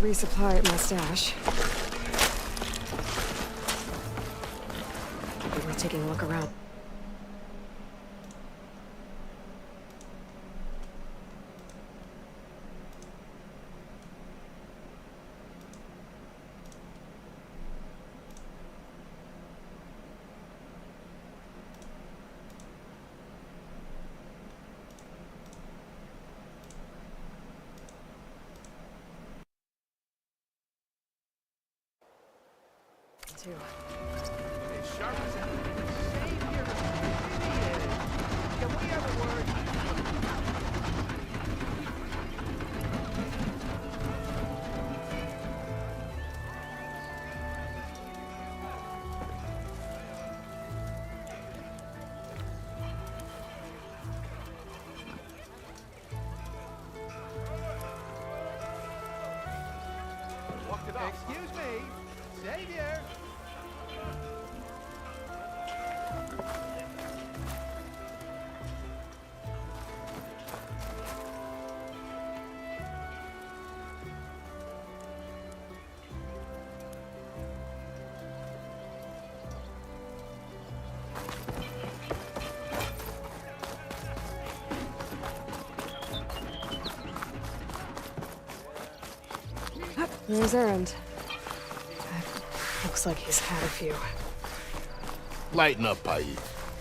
resupply at my stash. Be worth taking a look around. Too. As sharp as ever. Savior idiot. Can we have a word? Excuse me, Savior. There's Errand. Looks like he's had a few. Lighten up, Iriv.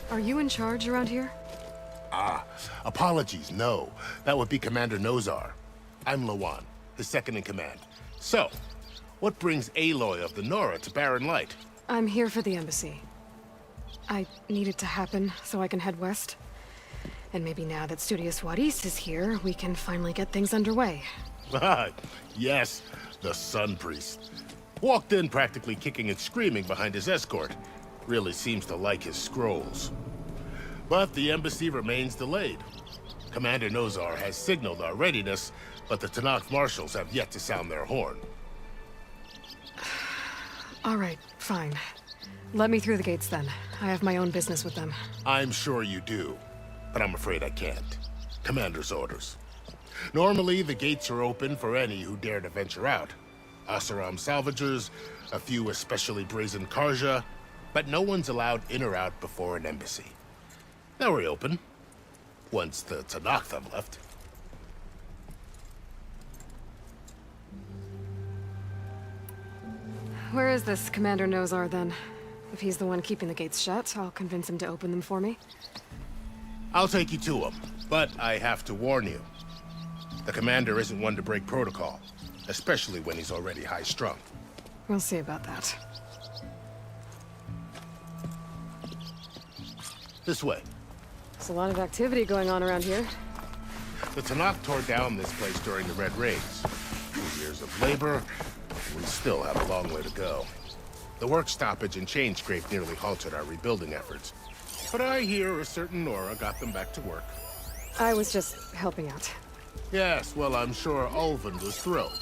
Are you in charge around here? Apologies, no. That would be Commander Nozar. I'm Lawan, his second in command. So, what brings Aloy of the Nora to Barren Light? I'm here for the embassy. I need it to happen so I can head west. And maybe now that Studious Waris is here, we can finally get things underway. Yes, the Sun Priest. Walked in practically kicking and screaming behind his escort. Really seems to like his scrolls. But the embassy remains delayed. Commander Nozar has signaled our readiness, but the Tanakh marshals have yet to sound their horn. All right, fine. Let me through the gates then. I have my own business with them. I'm sure you do, but I'm afraid I can't. Commander's orders. Normally, the gates are open for any who dare to venture out. Asaram salvagers, a few especially brazen Karja, but no one's allowed in or out before an embassy. They'll reopen, once the Tanakh have left. Where is this Commander Nozar then? If he's the one keeping the gates shut, I'll convince him to open them for me. I'll take you to him, but I have to warn you. The commander isn't one to break protocol, especially when he's already high-strung. We'll see about that. This way. There's a lot of activity going on around here. The Tanakh tore down this place during the Red Raids. 2 years of labor, we still have a long way to go. The work stoppage and chain scrape nearly halted our rebuilding efforts. But I hear a certain Nora got them back to work. I was just helping out. Yes, well, I'm sure Ulvin was thrilled.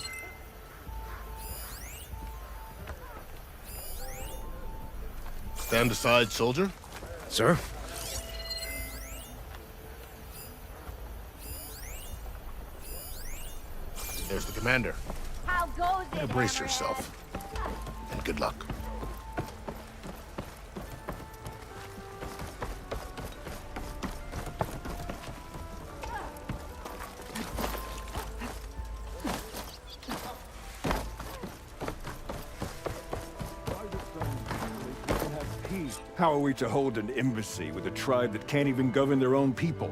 Stand aside, soldier. Sir? There's the commander. How goes it? Brace yourself. And good luck. How are we to hold an embassy with a tribe that can't even govern their own people?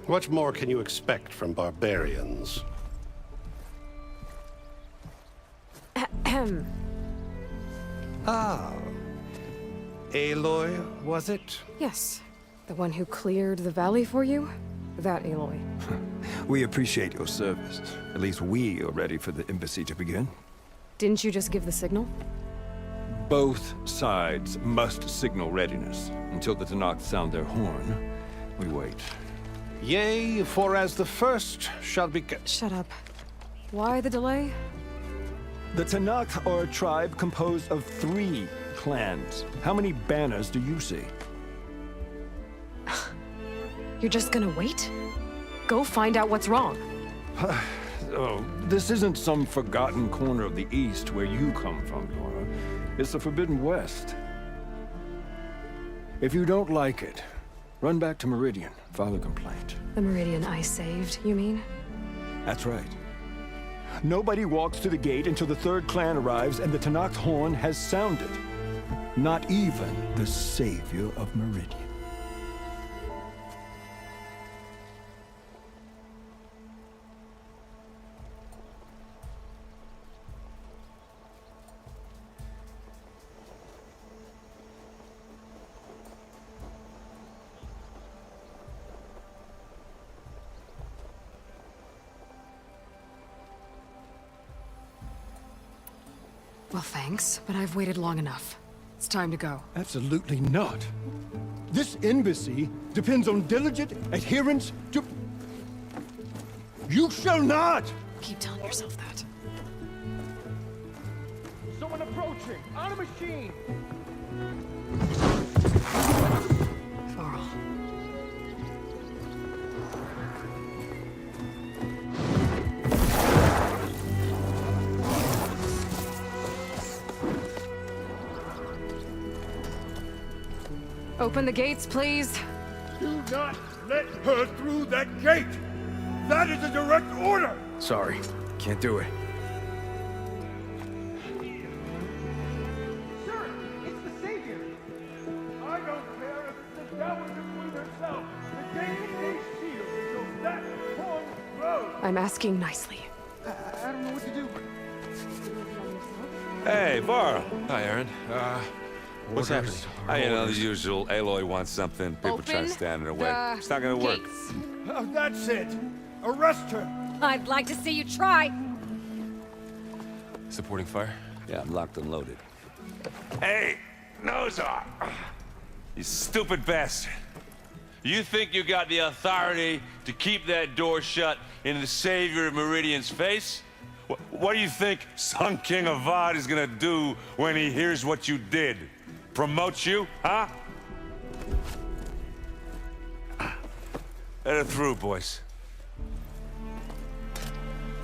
What more can you expect from barbarians? Ah. Aloy, was it? Yes. The one who cleared the valley for you? That Aloy. We appreciate your service. At least we are ready for the embassy to begin. Didn't you just give the signal? Both sides must signal readiness. Until the Tanakh sound their horn, we wait. Yea, for as the first shall be... Shut up. Why the delay? The Tanakh are a tribe composed of 3 clans. How many banners do you see? You're just gonna wait? Go find out what's wrong. Oh, this isn't some forgotten corner of the East where you come from, Nora. It's the Forbidden West. If you don't like it, run back to Meridian, file a complaint. The Meridian I saved, you mean? That's right. Nobody walks to the gate until the third clan arrives and the Tenakth horn has sounded. Not even the savior of Meridian. Well, thanks, but I've waited long enough. It's time to go. Absolutely not. This embassy depends on diligent adherence to... You shall not! Keep telling yourself that. Someone approaching! On a machine! Varl. Open the gates, please. Do not let her through that gate! That is a direct order! Sorry, can't do it. Sir, it's the Savior! I don't care if it's the Dowager Queen herself! The gate is a shield, so that horn blows! I'm asking nicely. I don't know what to do. Hey, Varl. Hi, Aaron. What's happening? You know, the usual. Aloy wants something. People try to stand in her way. It's not gonna work. That's it! Arrest her! I'd like to see you try. Supporting fire? Yeah, I'm locked and loaded. Hey, Nozar! You stupid bastard. You think you got the authority to keep that door shut in the savior of Meridian's face? What do you think Sun King Avad is gonna do when he hears what you did? Promote you, huh? Let her through, boys.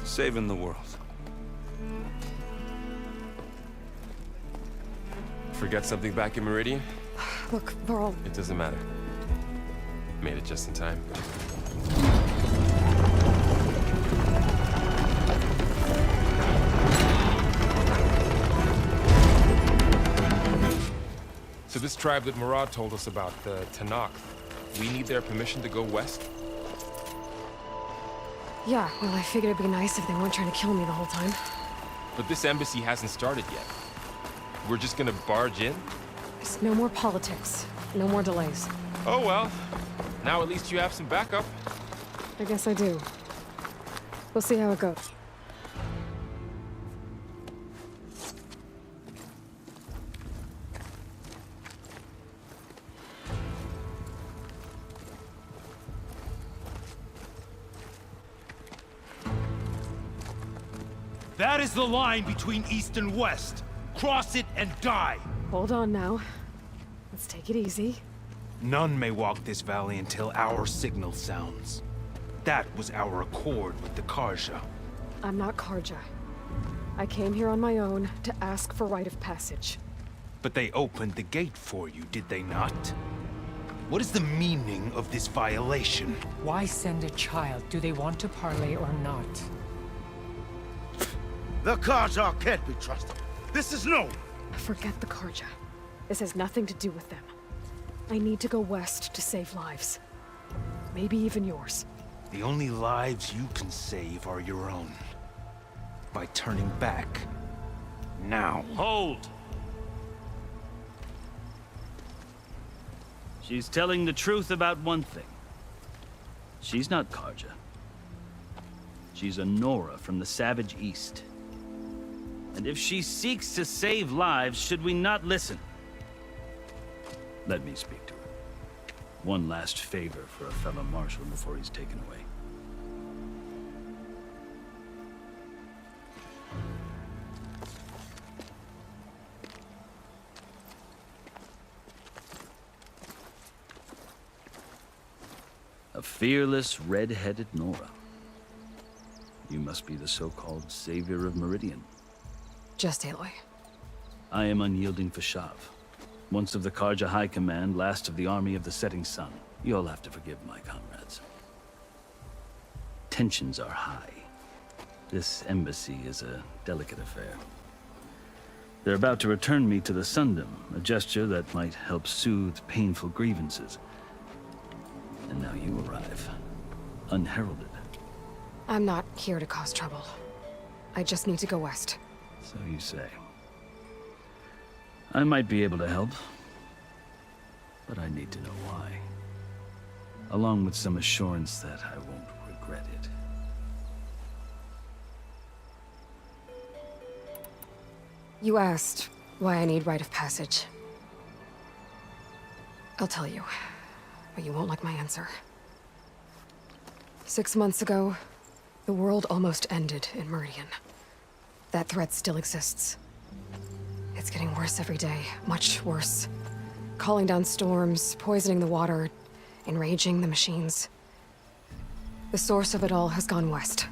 Saving the world. Forget something back in Meridian? Look, Varl, It doesn't matter. Made it just in time. So this tribe that Murad told us about, the Tenakth, we need their permission to go west? yeah, well, I figured it'd be nice if they weren't trying to kill me the whole time. But this embassy hasn't started yet. We're just gonna barge in? Just no more politics. No more delays. Oh well. Now at least you have some backup. I guess I do. We'll see how it goes. That is the line between East and West. Cross it and die! Hold on now. Let's take it easy. None may walk this valley until our signal sounds. That was our accord with the Karja. I'm not Karja. I came here on my own to ask for rite of passage. But they opened the gate for you, did they not? What is the meaning of this violation? Why send a child? Do they want to parley or not? The Karja can't be trusted. This is known. Forget the Karja. This has nothing to do with them. I need to go west to save lives. Maybe even yours. The only lives you can save are your own. By turning back. Now. Hold! She's telling the truth about one thing. She's not Karja. She's a Nora from the Savage East. And if she seeks to save lives, should we not listen? Let me speak to her. One last favor for a fellow marshal before he's taken away. A fearless, red-headed Nora. You must be the so-called savior of Meridian. Just Aloy. I am unyielding Fashav. Once of the Karja High Command, last of the army of the setting sun. You'll have to forgive my comrades. Tensions are high. This embassy is a delicate affair. They're about to return me to the Sundom, a gesture that might help soothe painful grievances. And now you arrive, unheralded. I'm not here to cause trouble. I just need to go west. So you say. I might be able to help, but I need to know why. Along with some assurance that I won't regret it. You asked why I need rite of passage. I'll tell you, but you won't like my answer. 6 months ago, the world almost ended in Meridian. That threat still exists. It's getting worse every day, much worse. Calling down storms, poisoning the water, enraging the machines. The source of it all has gone west,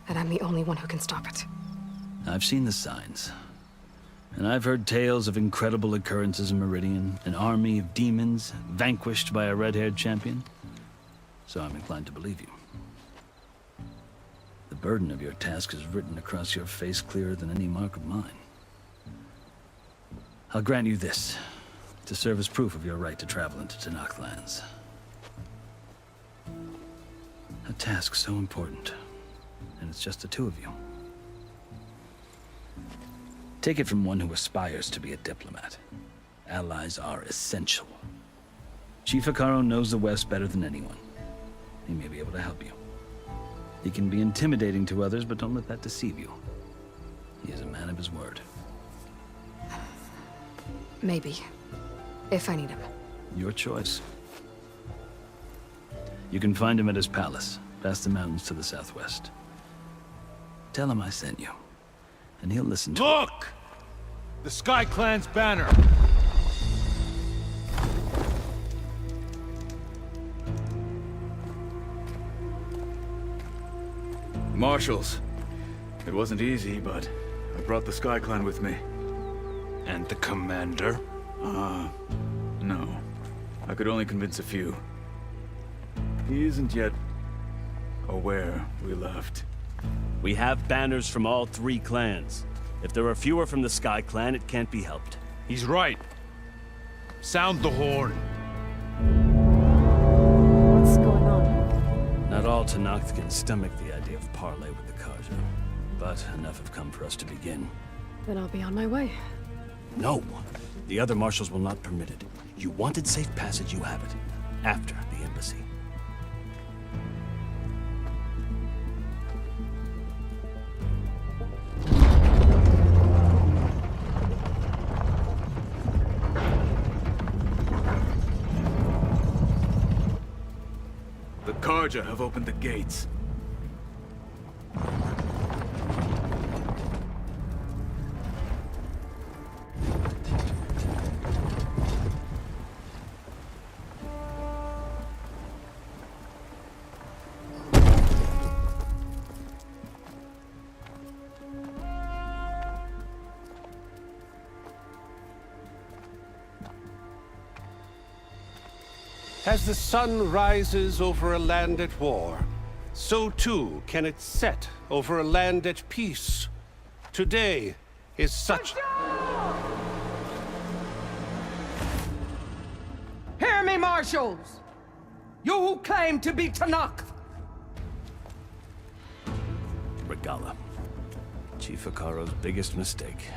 and I'm the only one who can stop it. I've seen the signs. And I've heard tales of incredible occurrences in Meridian, an army of demons vanquished by a red-haired champion. So I'm inclined to believe you. The burden of your task is written across your face clearer than any mark of mine. I'll grant you this, to serve as proof of your right to travel into Tanakh lands. A task so important, and it's just the two of you. Take it from one who aspires to be a diplomat. Allies are essential. Chief Hekarro knows the West better than anyone. He may be able to help you. He can be intimidating to others, but don't let that deceive you. He is a man of his word. Maybe. If I need him. Your choice. You can find him at his palace, past the mountains to the southwest. Tell him I sent you, and he'll listen to Look! The Sky Clan's banner! Marshals. It wasn't easy, but I brought the Sky Clan with me. And the commander? No. I could only convince a few. He isn't yet aware we left. We have banners from all 3 clans. If there are fewer from the Sky Clan, it can't be helped. He's right. Sound the horn. What's going on? Not all Tanakh can stomach the idea of parley with the Karja, but enough have come for us to begin. Then I'll be on my way. No! The other marshals will not permit it. You wanted safe passage, you have it. After the embassy. The Karja have opened the gates. As the sun rises over a land at war, so too can it set over a land at peace. Today is such... Hear me, marshals! You who claim to be Tanakh! Regala. Chief Hekarro's biggest mistake.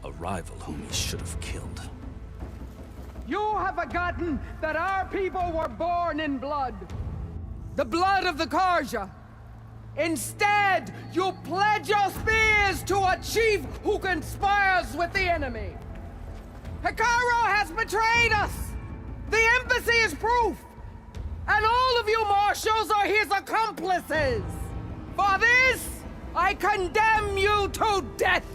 A rival whom he should have killed. You have forgotten that our people were born in blood. The blood of the Karja. Instead, you pledge your spears to a chief who conspires with the enemy. Hekarro has betrayed us! The embassy is proof! And all of you marshals are his accomplices! For this, I condemn you to death!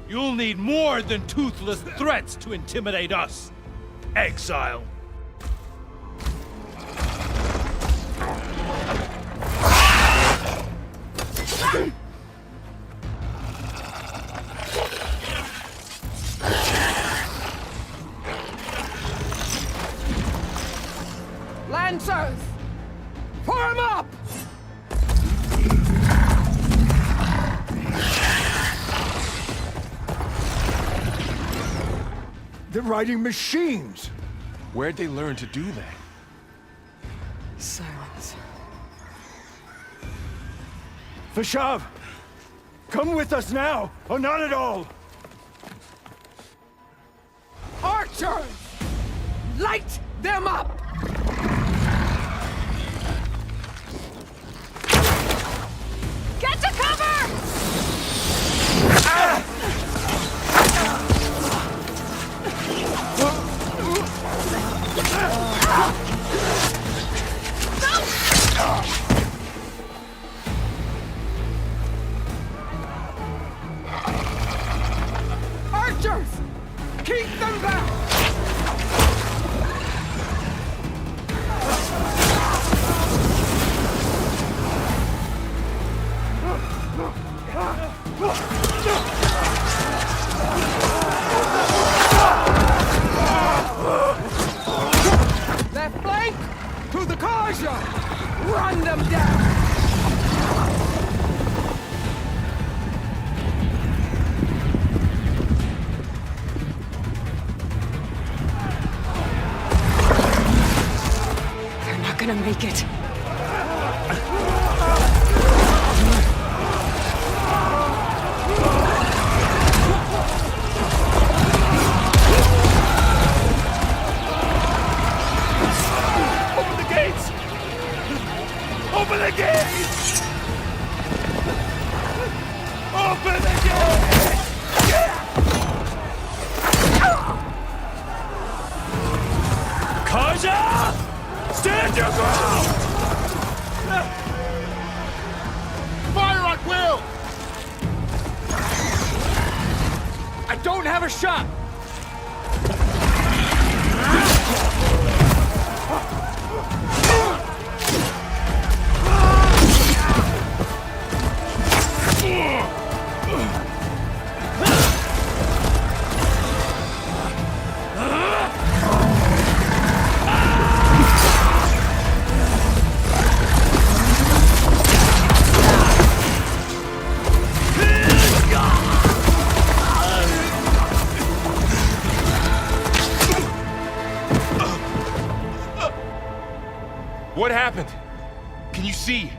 You'll need more than toothless threats to intimidate us. Exile. Lancers! Form up! They're riding machines! Where'd they learn to do that? Silence. Vashav! Come with us now, or not at all! Archers! Light them up! Get to cover! Archers! Keep them back! Left flank! To the Karja! Run them down! They're not gonna make it. Open the gates! Open the gates! Open the gates! Kaja! Stand your ground! Fire at will! I don't have a shot! What happened? Can you see?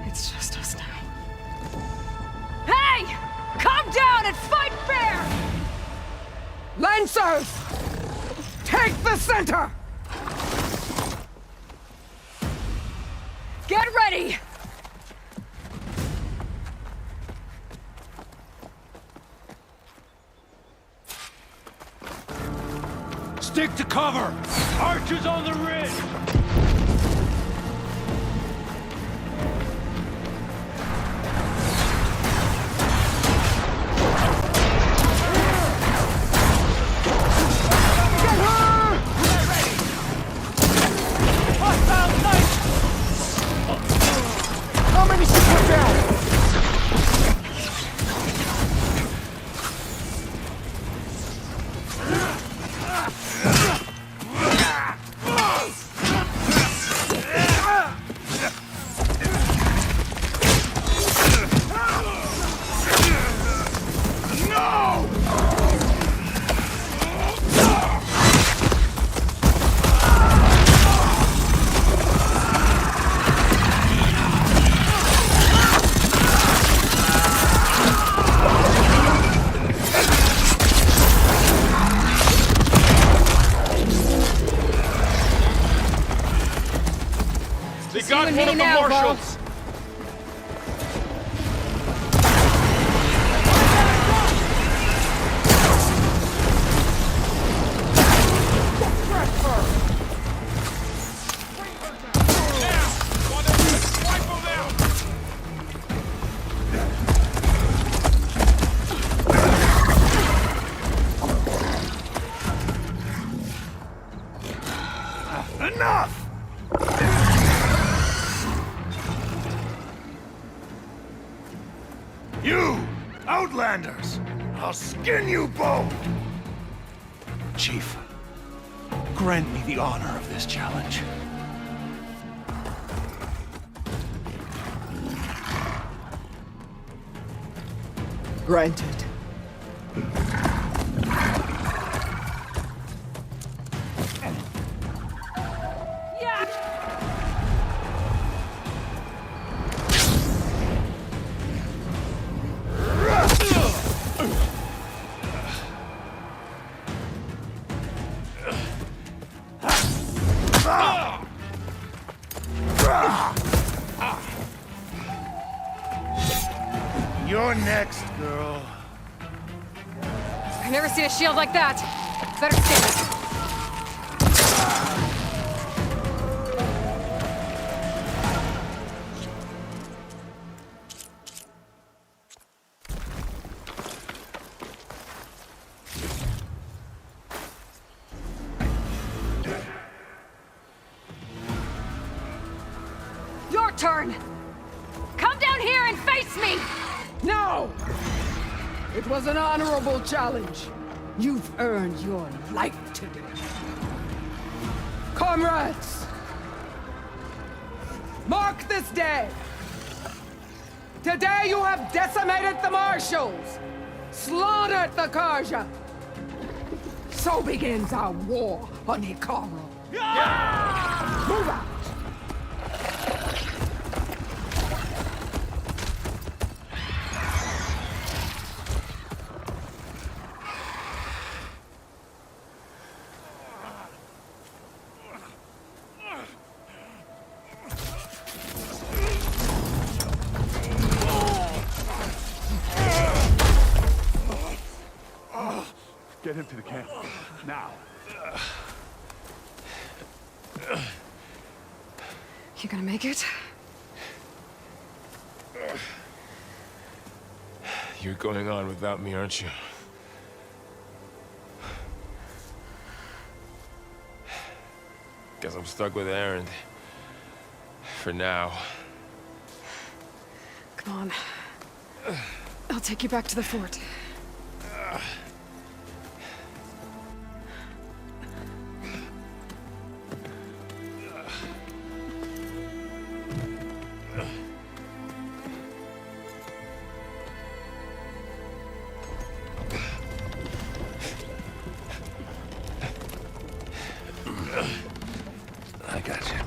It's just us now. Hey! Calm down and fight fair! Lancers! Take the center! Get ready! Stick to cover! Archers on the ridge! How many should put down? You! Outlanders! I'll skin you both! Chief, grant me the honor of this challenge. Granted. You're next, girl. I've never seen a shield like that. Better stand. Your turn! Come down here and face me! No! It was an honorable challenge. You've earned your life today. Comrades! Mark this day! Today you have decimated the Marshals, slaughtered the Karja. So begins our war on Hikaru. Move out! Get him to the camp. Now. You gonna make it? You're going on without me, aren't you? Guess I'm stuck with Aaron. For now. Come on. I'll take you back to the fort. I got you.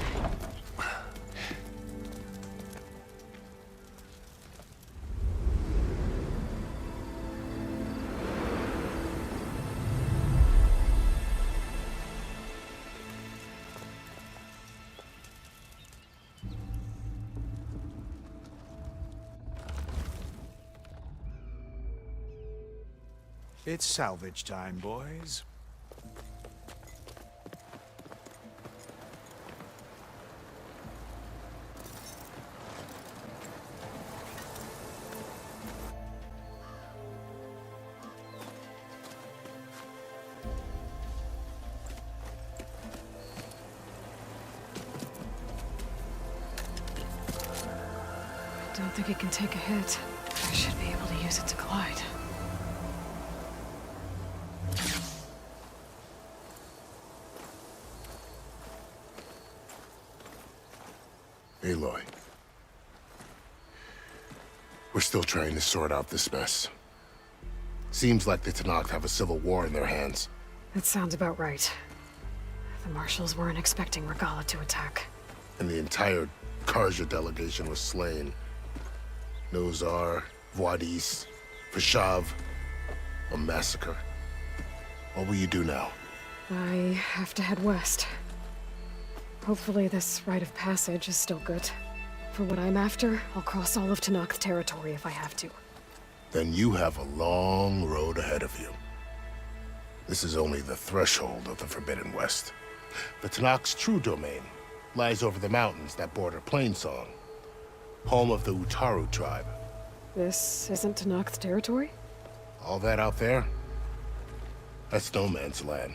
It's salvage time, boys. I don't think it can take a hit. I should be able to use it to glide. Aloy. We're still trying to sort out this mess. Seems like the Tenakth have a civil war in their hands. That sounds about right. The Marshals weren't expecting Regala to attack. And the entire Karja delegation was slain. Nozar, Voidis, Vashav. A massacre. What will you do now? I have to head west. Hopefully this rite of passage is still good. For what I'm after, I'll cross all of Tenakth territory if I have to. Then you have a long road ahead of you. This is only the threshold of the Forbidden West. The Tenakth's true domain lies over the mountains that border Plainsong, home of the Utaru tribe. This isn't Tenakth territory? All that out there? That's no man's land.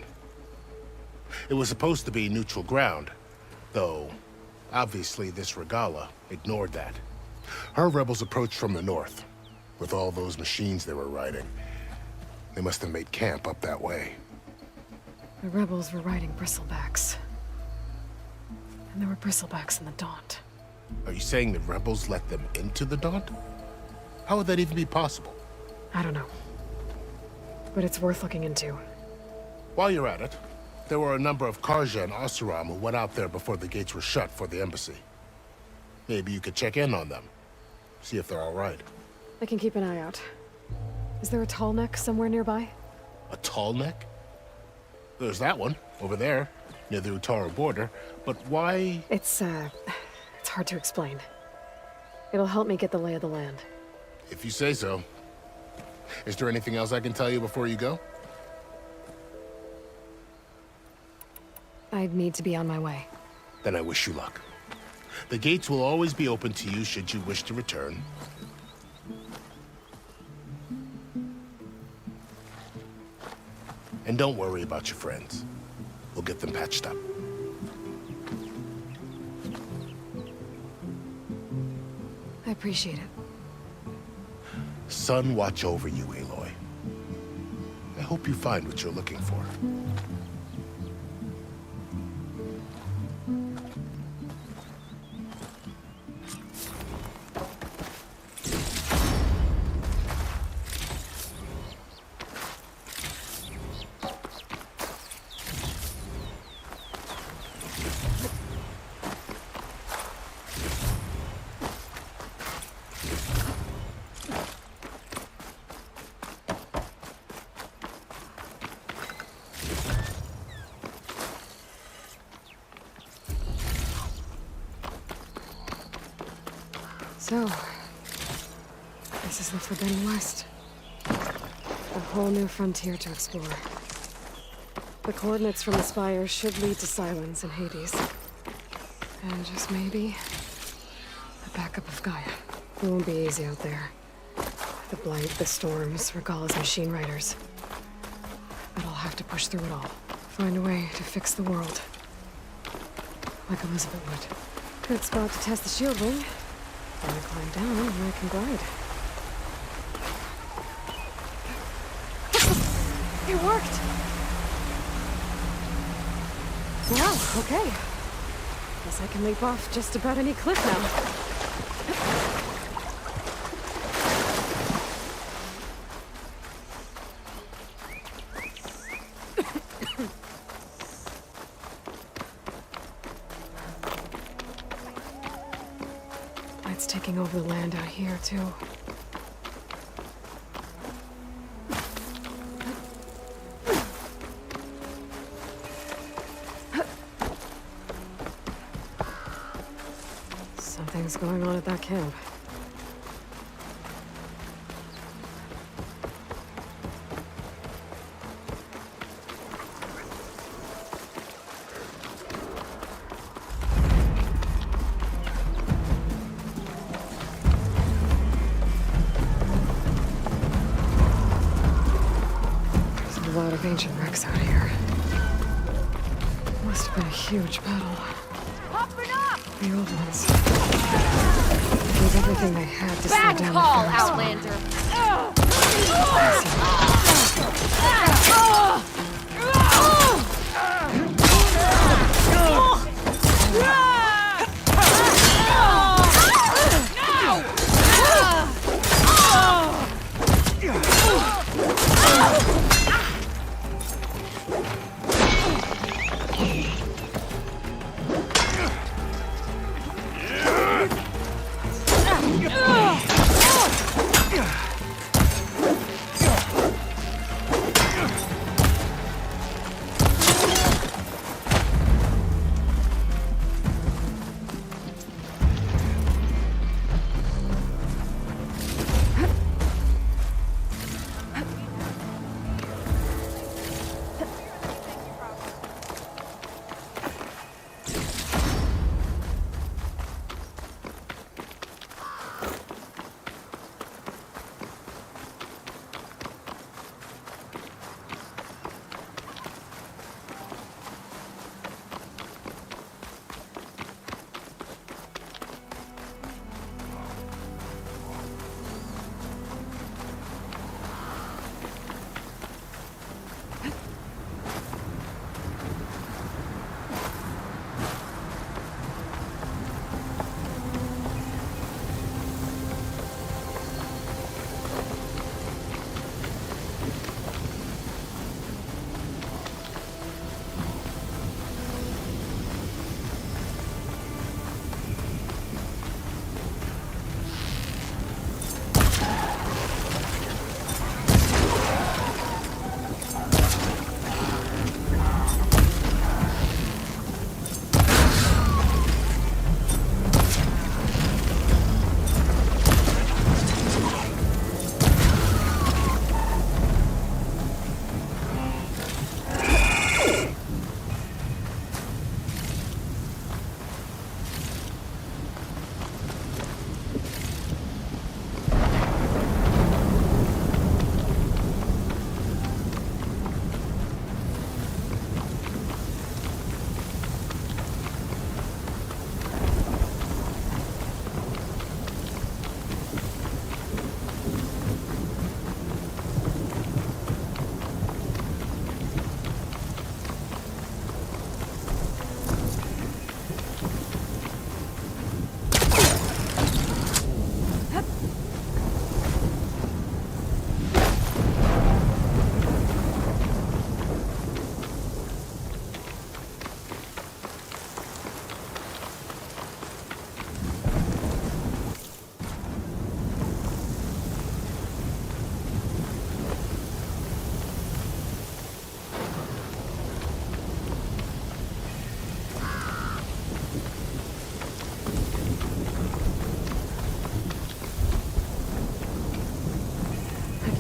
It was supposed to be neutral ground, though obviously this Regala ignored that. Her rebels approached from the north, With all those machines they were riding, they must have made camp up that way. The rebels were riding bristlebacks. And there were bristlebacks in the Daunt. Are you saying the rebels let them into the Daunt? How would that even be possible? I don't know. But it's worth looking into. While you're at it, there were a number of Karja and Oseram who went out there before the gates were shut for the embassy. Maybe you could check in on them. See if they're all right. I can keep an eye out. Is there a tall neck somewhere nearby? A tall neck? There's that one, over there, near the Utara border. But why? It's hard to explain. It'll help me get the lay of the land. If you say so. Is there anything else I can tell you before you go? I'd need to be on my way. Then I wish you luck. The gates will always be open to you should you wish to return. And don't worry about your friends. We'll get them patched up. I appreciate it. Sun watch over you, Aloy. I hope you find what you're looking for. So, this is the Forbidden West. A whole new frontier to explore. The coordinates from the spire should lead to Silence and Hades. And just maybe, the backup of Gaia. It won't be easy out there. The Blight, the Storms, Regalla's machine riders. But I'll have to push through it all. Find a way to fix the world. Like Elizabeth would. Good spot to test the shield ring. When I climb down, I can glide. It worked! Wow, okay. Guess I can leap off just about any cliff now. It's taking over the land out here, too. Something's going on at that camp. A lot of ancient wrecks out here. Must have been a huge battle. The old ones. They gave everything they had to slow down the call, Pharaoh's Outlander!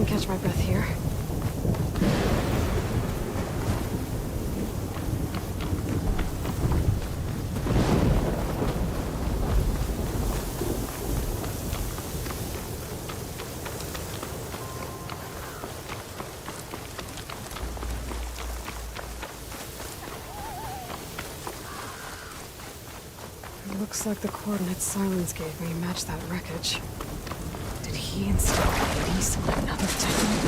can catch my breath here. It looks like the coordinates Silence gave me match that wreckage. Did he install Hades on another Titan?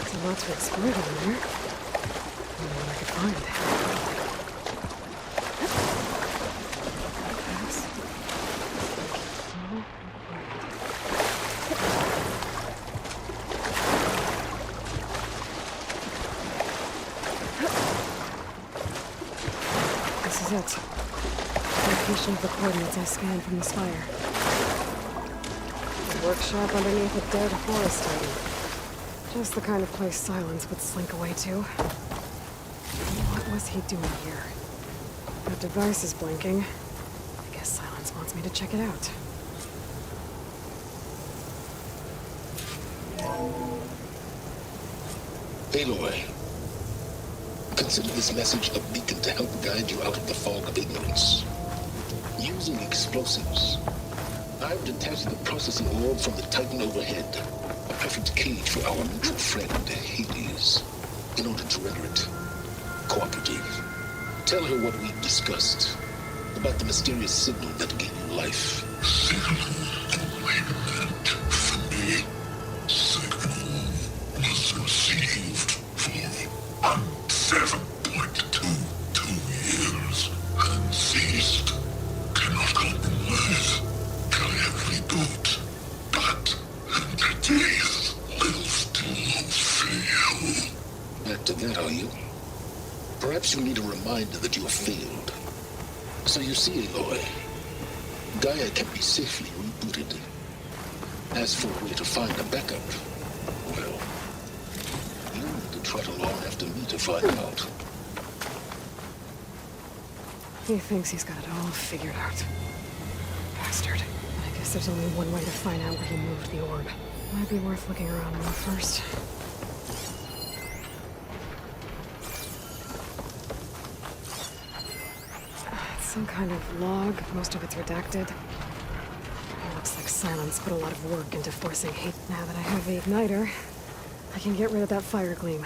A lot to explore down there. I wonder what I could find. This is it. Location of the coordinates I scanned from the spire. A workshop underneath a dead forest titan. Just the kind of place Silence would slink away to. What was he doing here? That device is blinking. I guess Silence wants me to check it out. Aloy, consider this message a beacon to help guide you out of the fog of ignorance. Using explosives, I've detached the processing orb from the Titan overhead. A perfect cage for our mutual friend, Hades, in order to render it cooperative. Tell her what we've discussed about the mysterious signal that gave you life. Signal alignment for me. Signal was received for 7.22 years and ceased. Cannot compromise. Can reboot. But entities will still fail. Back to that, are you? Perhaps you need a reminder that you have failed. So you see, Aloy, Gaia can be safely rebooted. As for a way to find a backup, well, you need to trot along after me to find out. He thinks he's got it all figured out. Bastard. I guess there's only one way to find out where he moved the orb. Might be worth looking around more first. It's some kind of log. Most of it's redacted. It looks like Silence put a lot of work into forcing hate. Now that I have the igniter, I can get rid of that fire gleam.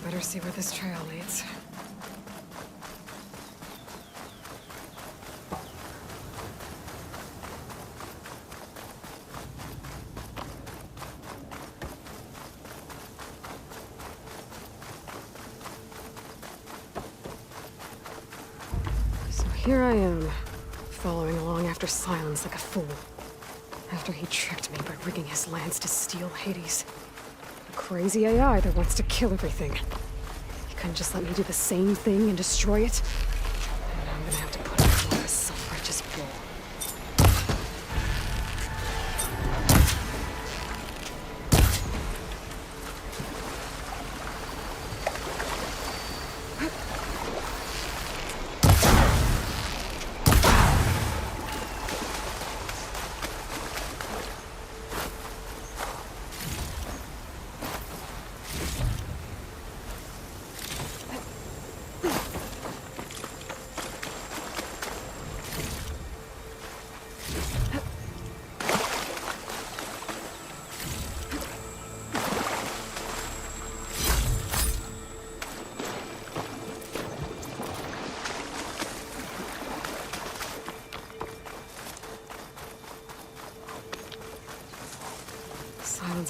Better see where this trail leads. So here I am, following along after Silence like a fool. After he tricked me by rigging his lance to steal Hades. A crazy AI that wants to kill everything. He couldn't just let me do the same thing and destroy it. And I'm gonna have to put up with a self-righteous bull.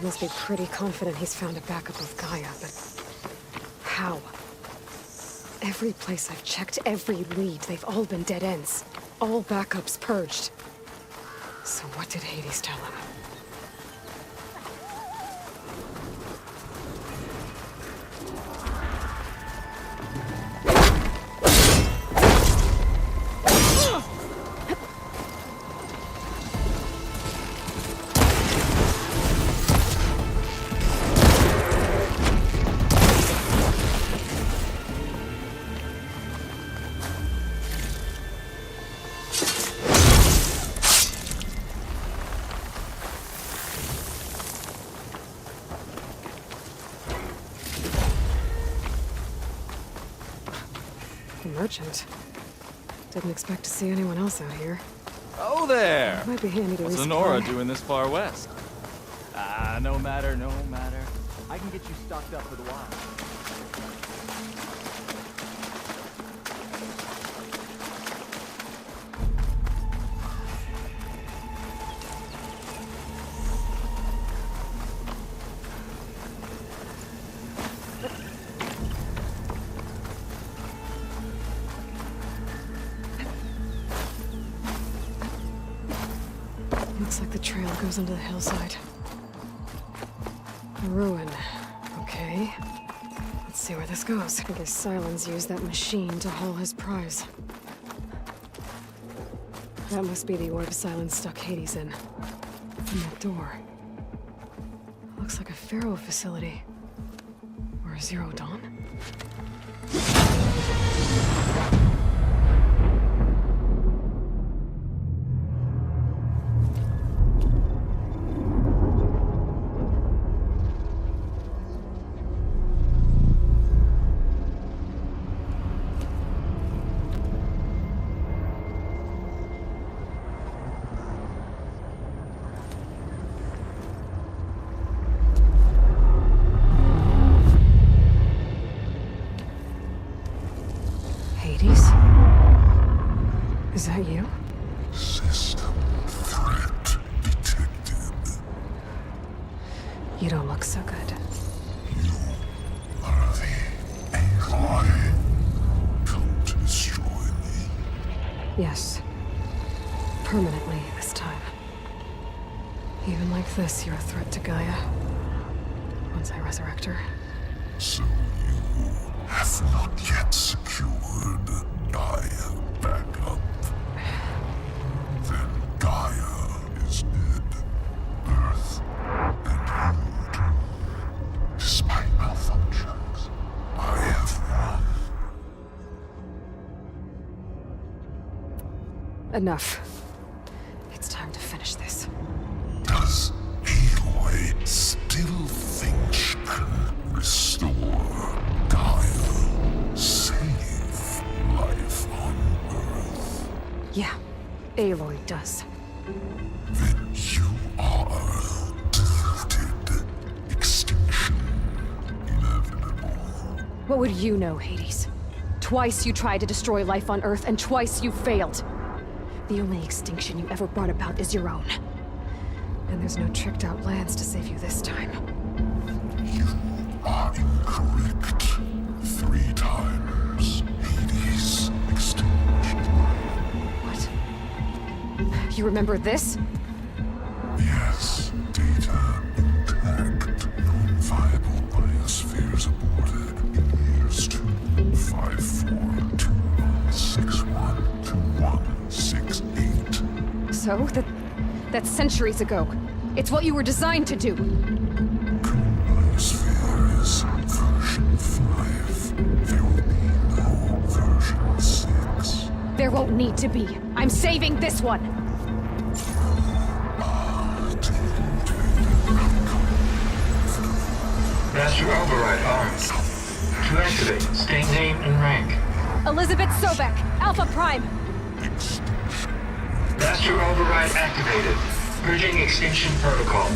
Iriv must be pretty confident he's found a backup of Gaia, but how? Every place I've checked, every lead, they've all been dead ends. All backups purged. So what did Hades tell him? Merchant. Didn't expect to see anyone else out here. Oh there! Might be handy to What's resupply. Lenora doing this far west? No matter, no matter. I can get you stocked up for the while. Looks like the trail goes into the hillside. A ruin. Okay. Let's see where this goes. I guess Silence used that machine to haul his prize. That must be the orb Silence stuck Hades in. And that door. Looks like a Pharaoh facility. Or a Zero Dawn? Hades? Is that you? System threat detected. You don't look so good. You are the Aloy. Come to destroy me. Yes. Permanently this time. Even like this, you're a threat to Gaia. Once I resurrect her. So you have not yet secured Gaia backup. Then Gaia is dead. Earth and you too. Despite malfunctions, I have won. Enough. It's time to finish this. Does Aloy still think she can restore Gaia? Save life on Earth? Yeah, Aloy does. Then you are deluded. Extinction inevitable. What would you know, Hades? Twice you tried to destroy life on Earth, and twice you failed. The only extinction you ever brought about is your own. And there's no tricked-out lands to save you this time. You are incorrect. 3 times. Hades extinction. What? You remember this? Yes. Data intact. Non-viable biospheres aborted in years 254, 2161, 2168. So? That's centuries ago. It's what you were designed to do. Biosphere is version 5. There will be no version 6. There won't need to be. I'm saving this one. Master override arms. To activate, state name and rank. Elizabeth Sobek, Alpha Prime. Master override activated. Purging extinction protocol.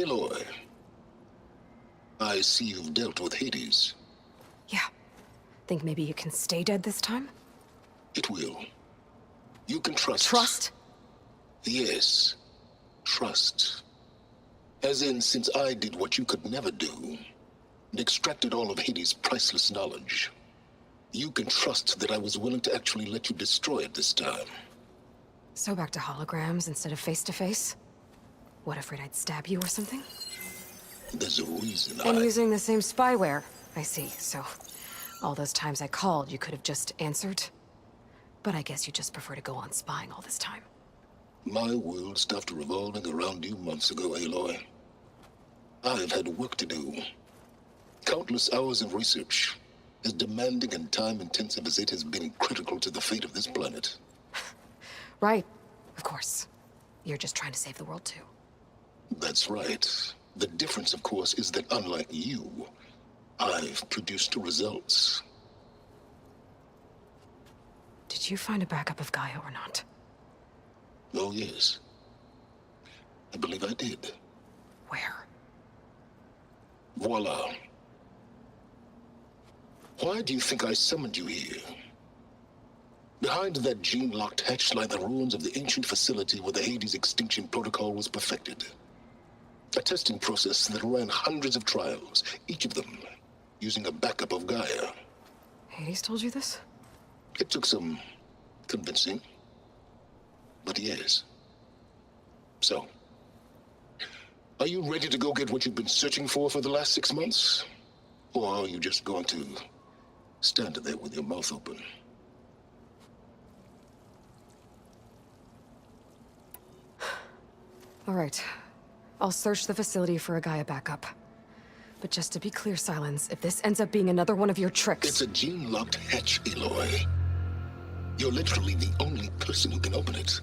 Aloy, I see you've dealt with Hades. Yeah. Think maybe you can stay dead this time? It will. You can trust. Trust? Yes. Trust. As in, since I did what you could never do, and extracted all of Hades' priceless knowledge, you can trust that I was willing to actually let you destroy it this time. So back to holograms instead of face-to-face? What, afraid I'd stab you or something? There's a reason And using the same spyware. I see, so all those times I called, you could have just answered? But I guess you just prefer to go on spying all this time. My world stopped revolving around you months ago, Aloy. I've had work to do. Countless hours of research, as demanding and time-intensive as it has been critical to the fate of this planet. Right, of course. You're just trying to save the world too. That's right. The difference, of course, is that unlike you, I've produced results. Did you find a backup of Gaia or not? Oh, yes. I believe I did. Where? Voila. Why do you think I summoned you here? Behind that gene-locked hatch lie the ruins of the ancient facility where the Hades extinction protocol was perfected. A testing process that ran hundreds of trials, each of them using a backup of Gaia. Hades told you this? It took some convincing, but yes. So, are you ready to go get what you've been searching for the last 6 months? Or are you just going to stand there with your mouth open? All right. I'll search the facility for a Gaia backup. But just to be clear, Silence, if this ends up being another one of your tricks... It's a gene-locked hatch, Aloy. You're literally the only person who can open it.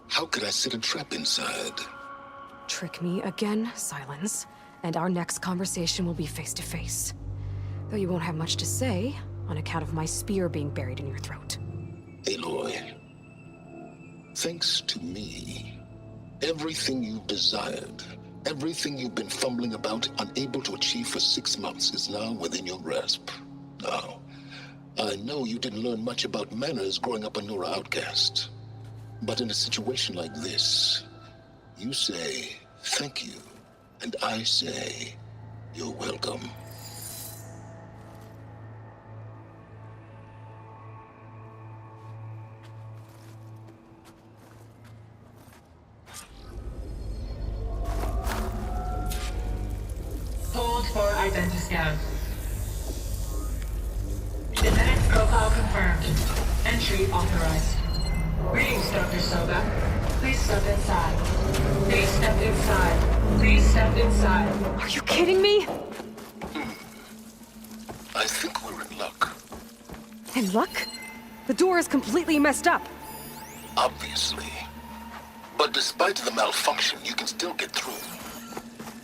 How could I set a trap inside? Trick me again, Silence, and our next conversation will be face-to-face. Though you won't have much to say, on account of my spear being buried in your throat. Aloy, thanks to me, everything you've desired, everything you've been fumbling about, unable to achieve for 6 months, is now within your grasp. Now, I know you didn't learn much about manners growing up a Nora outcast. But in a situation like this, you say, thank you, and I say, you're welcome. Hold for identiscan. Genetic profile confirmed. Entry authorized. Greetings, Dr. Soga. Please step inside. Please step inside. Please step inside. Are you kidding me? I think we're in luck. In luck? The door is completely messed up. Obviously. But despite the malfunction, you can still get through.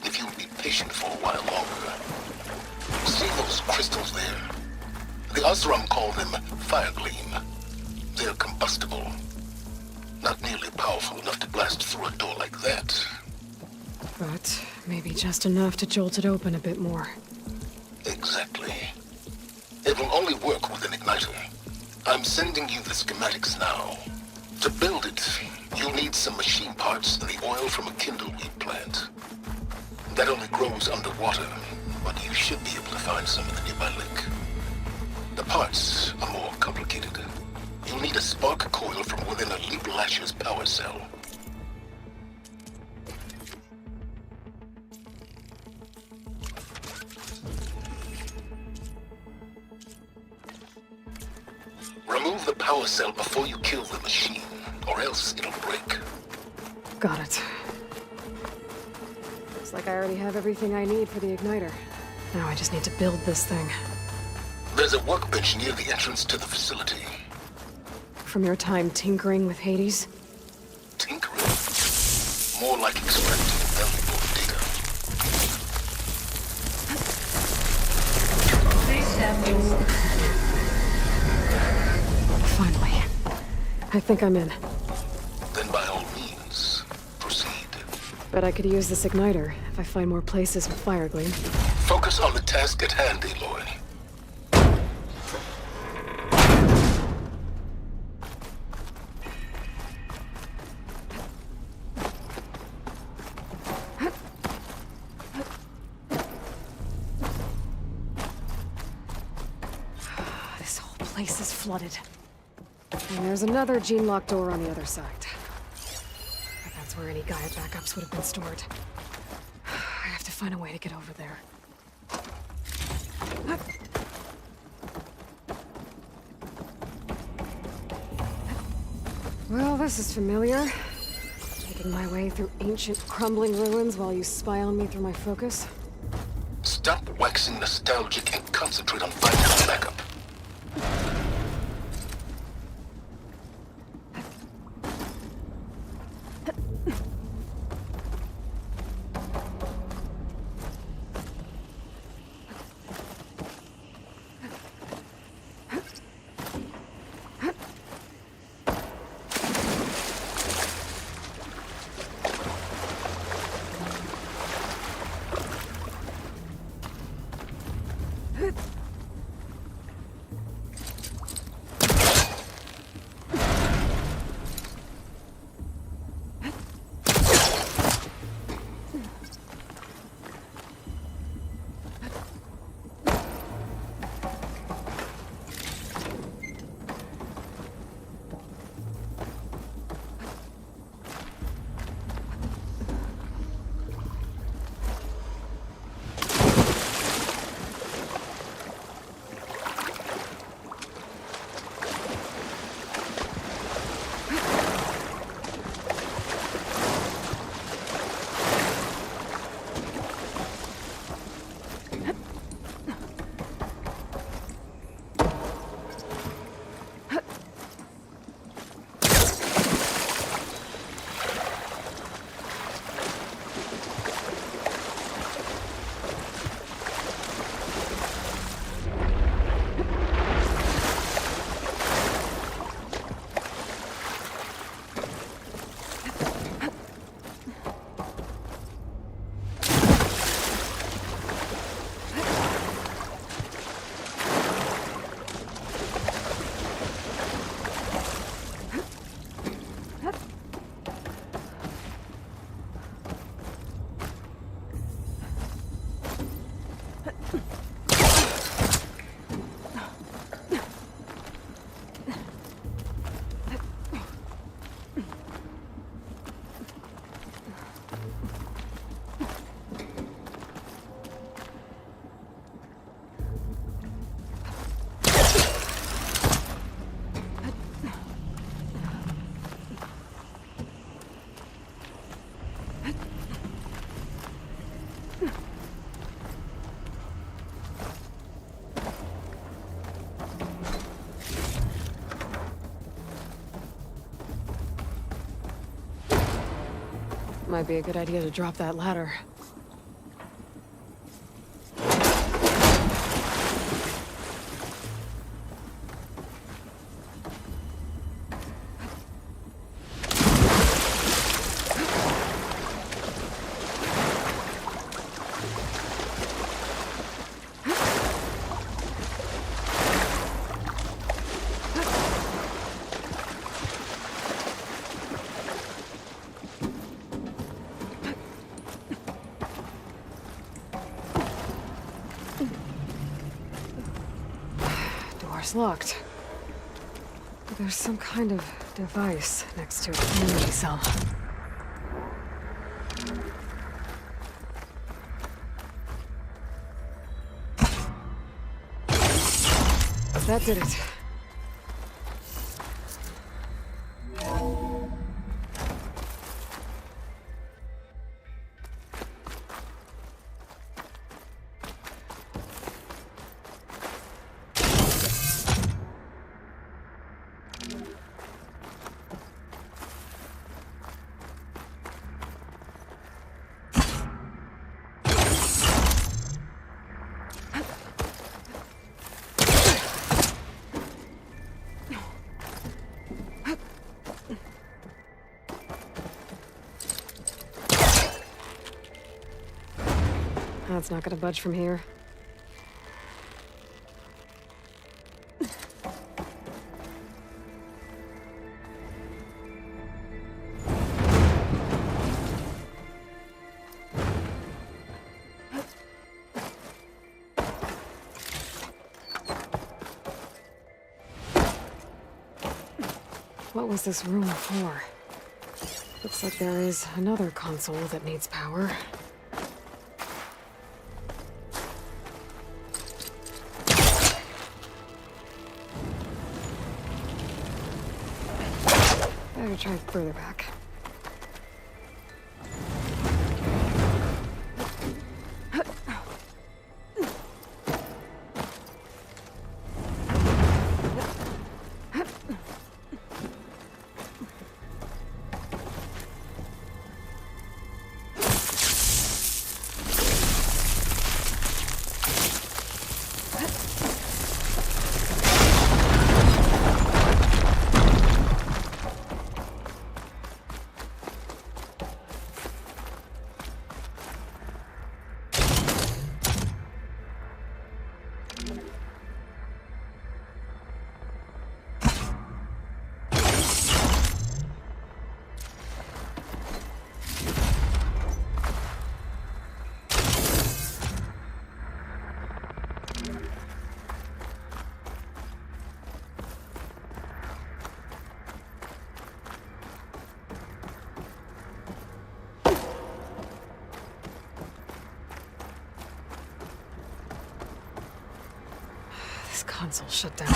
If you'll be patient for a while longer. See those crystals there? The Osram call them fire gleam. They're combustible. Not nearly powerful enough to blast through a door like that. But maybe just enough to jolt it open a bit more. Exactly. It will only work with an igniter. I'm sending you the schematics now. To build it, you'll need some machine parts and the oil from a kindleweed plant. That only grows underwater, but you should be able to find some in the nearby lake. The parts are more complicated. You'll need a spark coil from within a Leap Lasher's power cell. Remove the power cell before you kill the machine, or else it'll break. Got it. Looks like I already have everything I need for the igniter. Now I just need to build this thing. There's a workbench near the entrance to the facility. From your time tinkering with Hades? Tinkering? More like extracting valuable data. Please step inside. Finally. I think I'm in. Then by all means, proceed. Bet I could use this igniter if I find more places with fire gleam. Focus on the task at hand, Aloy. This whole place is flooded. And there's another gene-locked door on the other side. But that's where any Gaia backups would have been stored. I have to find a way to get over there. Well, this is familiar. Making my way through ancient, crumbling ruins while you spy on me through my focus. Stop waxing nostalgic and concentrate on finding a backup. Might be a good idea to drop that ladder. Door's locked. But there's some kind of device next to it. Energy cell. That did it. That's not gonna budge from here. What was this room for? Looks like there is another console that needs power. Better try further back. This console shut down.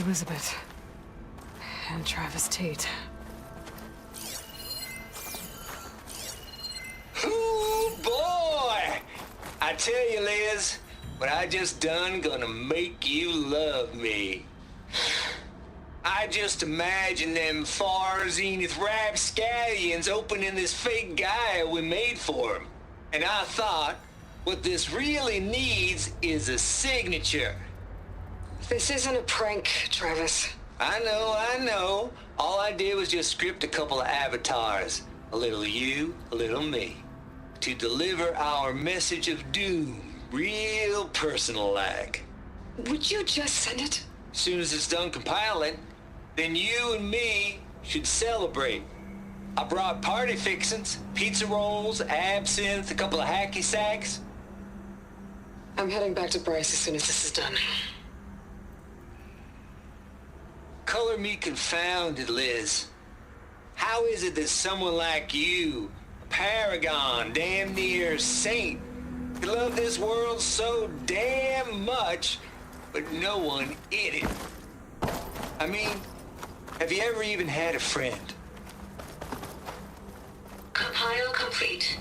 Elizabeth. And Travis Tate. Ooh, boy! I tell you, Liz, what I just done gonna make you love me. I just imagine them far zenith rapscallions opening this fake guy we made for him. And I thought, what this really needs is a signature. This isn't a prank, Travis. I know. All I did was just script a couple of avatars. A little you, a little me. To deliver our message of doom, real personal-like. Would you just send it? As soon as it's done compiling, then you and me should celebrate. I brought party fixins, pizza rolls, absinthe, a couple of hacky sacks. I'm heading back to Bryce as soon as this is done. Color me confounded, Liz. How is it that someone like you, a paragon, damn near saint, could love this world so damn much, but no one in it? I mean, have you ever even had a friend? Compile complete.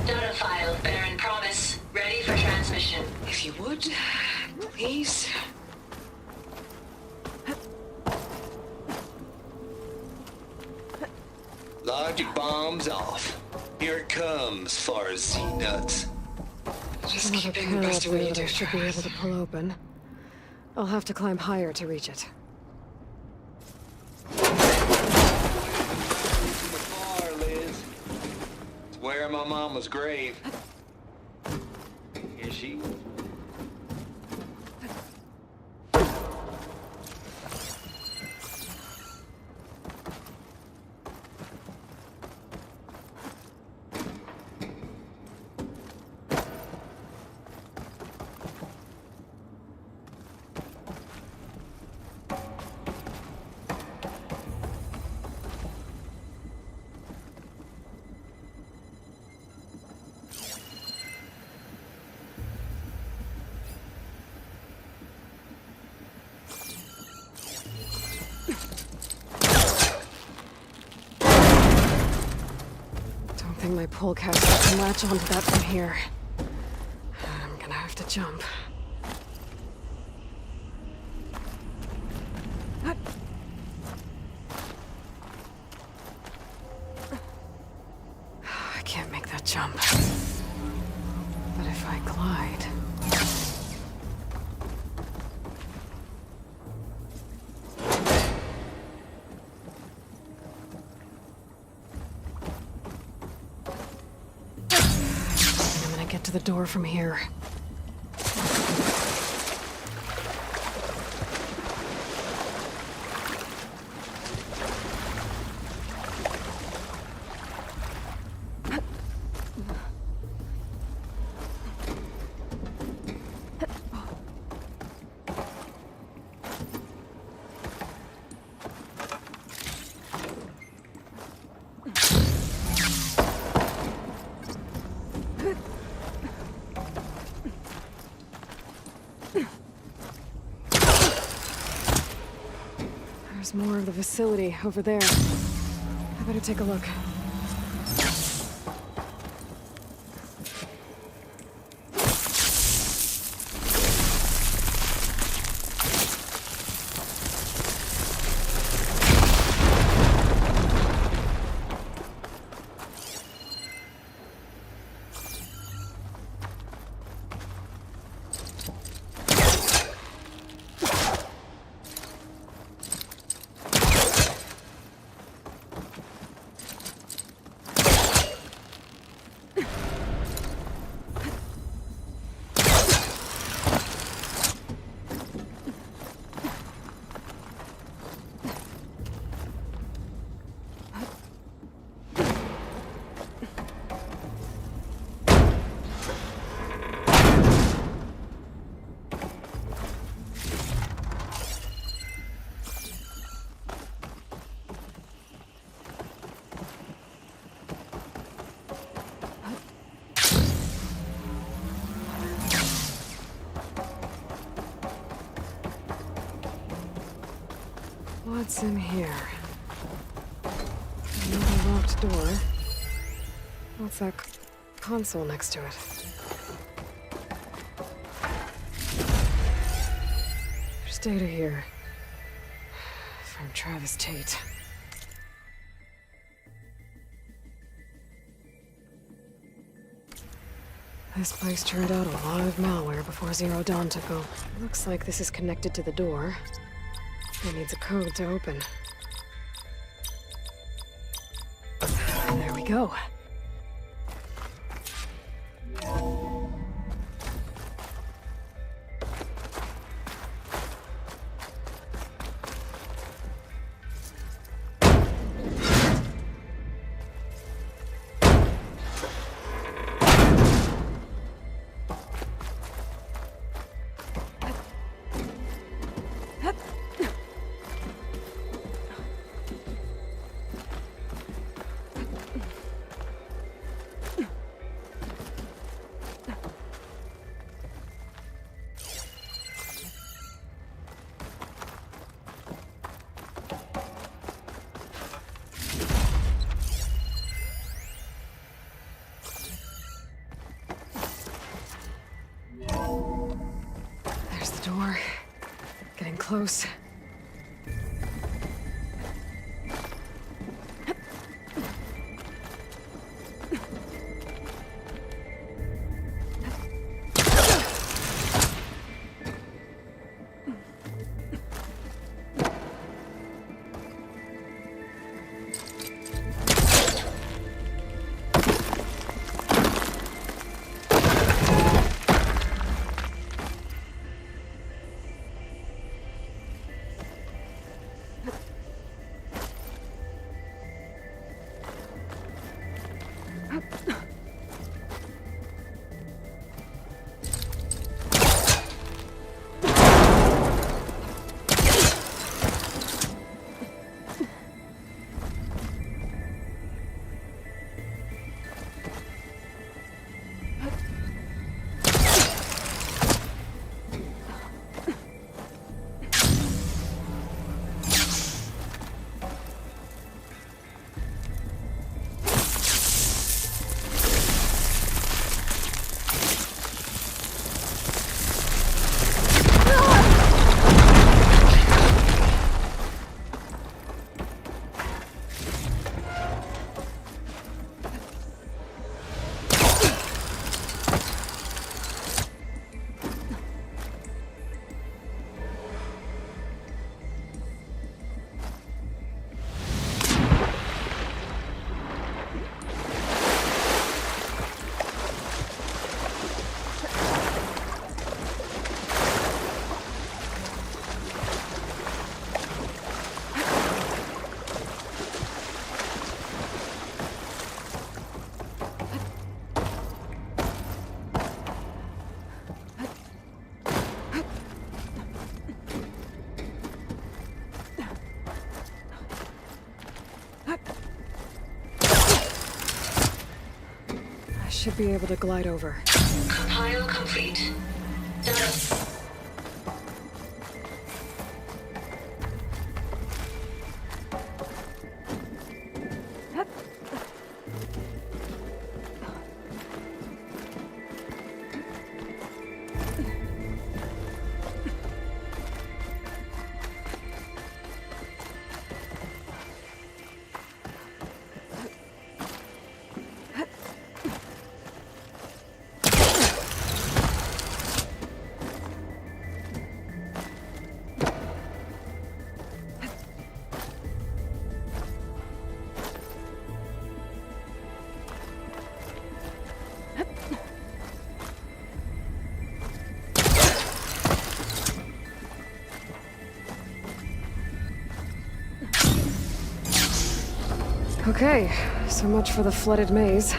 Data file, Baron Promise, ready for transmission. If you would, please. Load your bombs off. Here it comes, far as Z-nuts. Just another panel that I should be able to pull open. I'll have to climb higher to reach it. Far, Liz. It's where my mama's grave. Here she. my pull caster can latch onto that from here. I'm gonna have to jump. I can't make that jump. But if I glide... I'm gonna get to the door from here. There's more of the facility over there. I better take a look. What's in here? Another locked door. What's that console next to it? There's data here. From Travis Tate. This place turned out a lot of malware before Zero Dawn took over. Looks like this is connected to the door. It needs a code to open. There we go. Door. Getting close. I should be able to glide over. Compile complete. Done. Okay, so much for the flooded maze.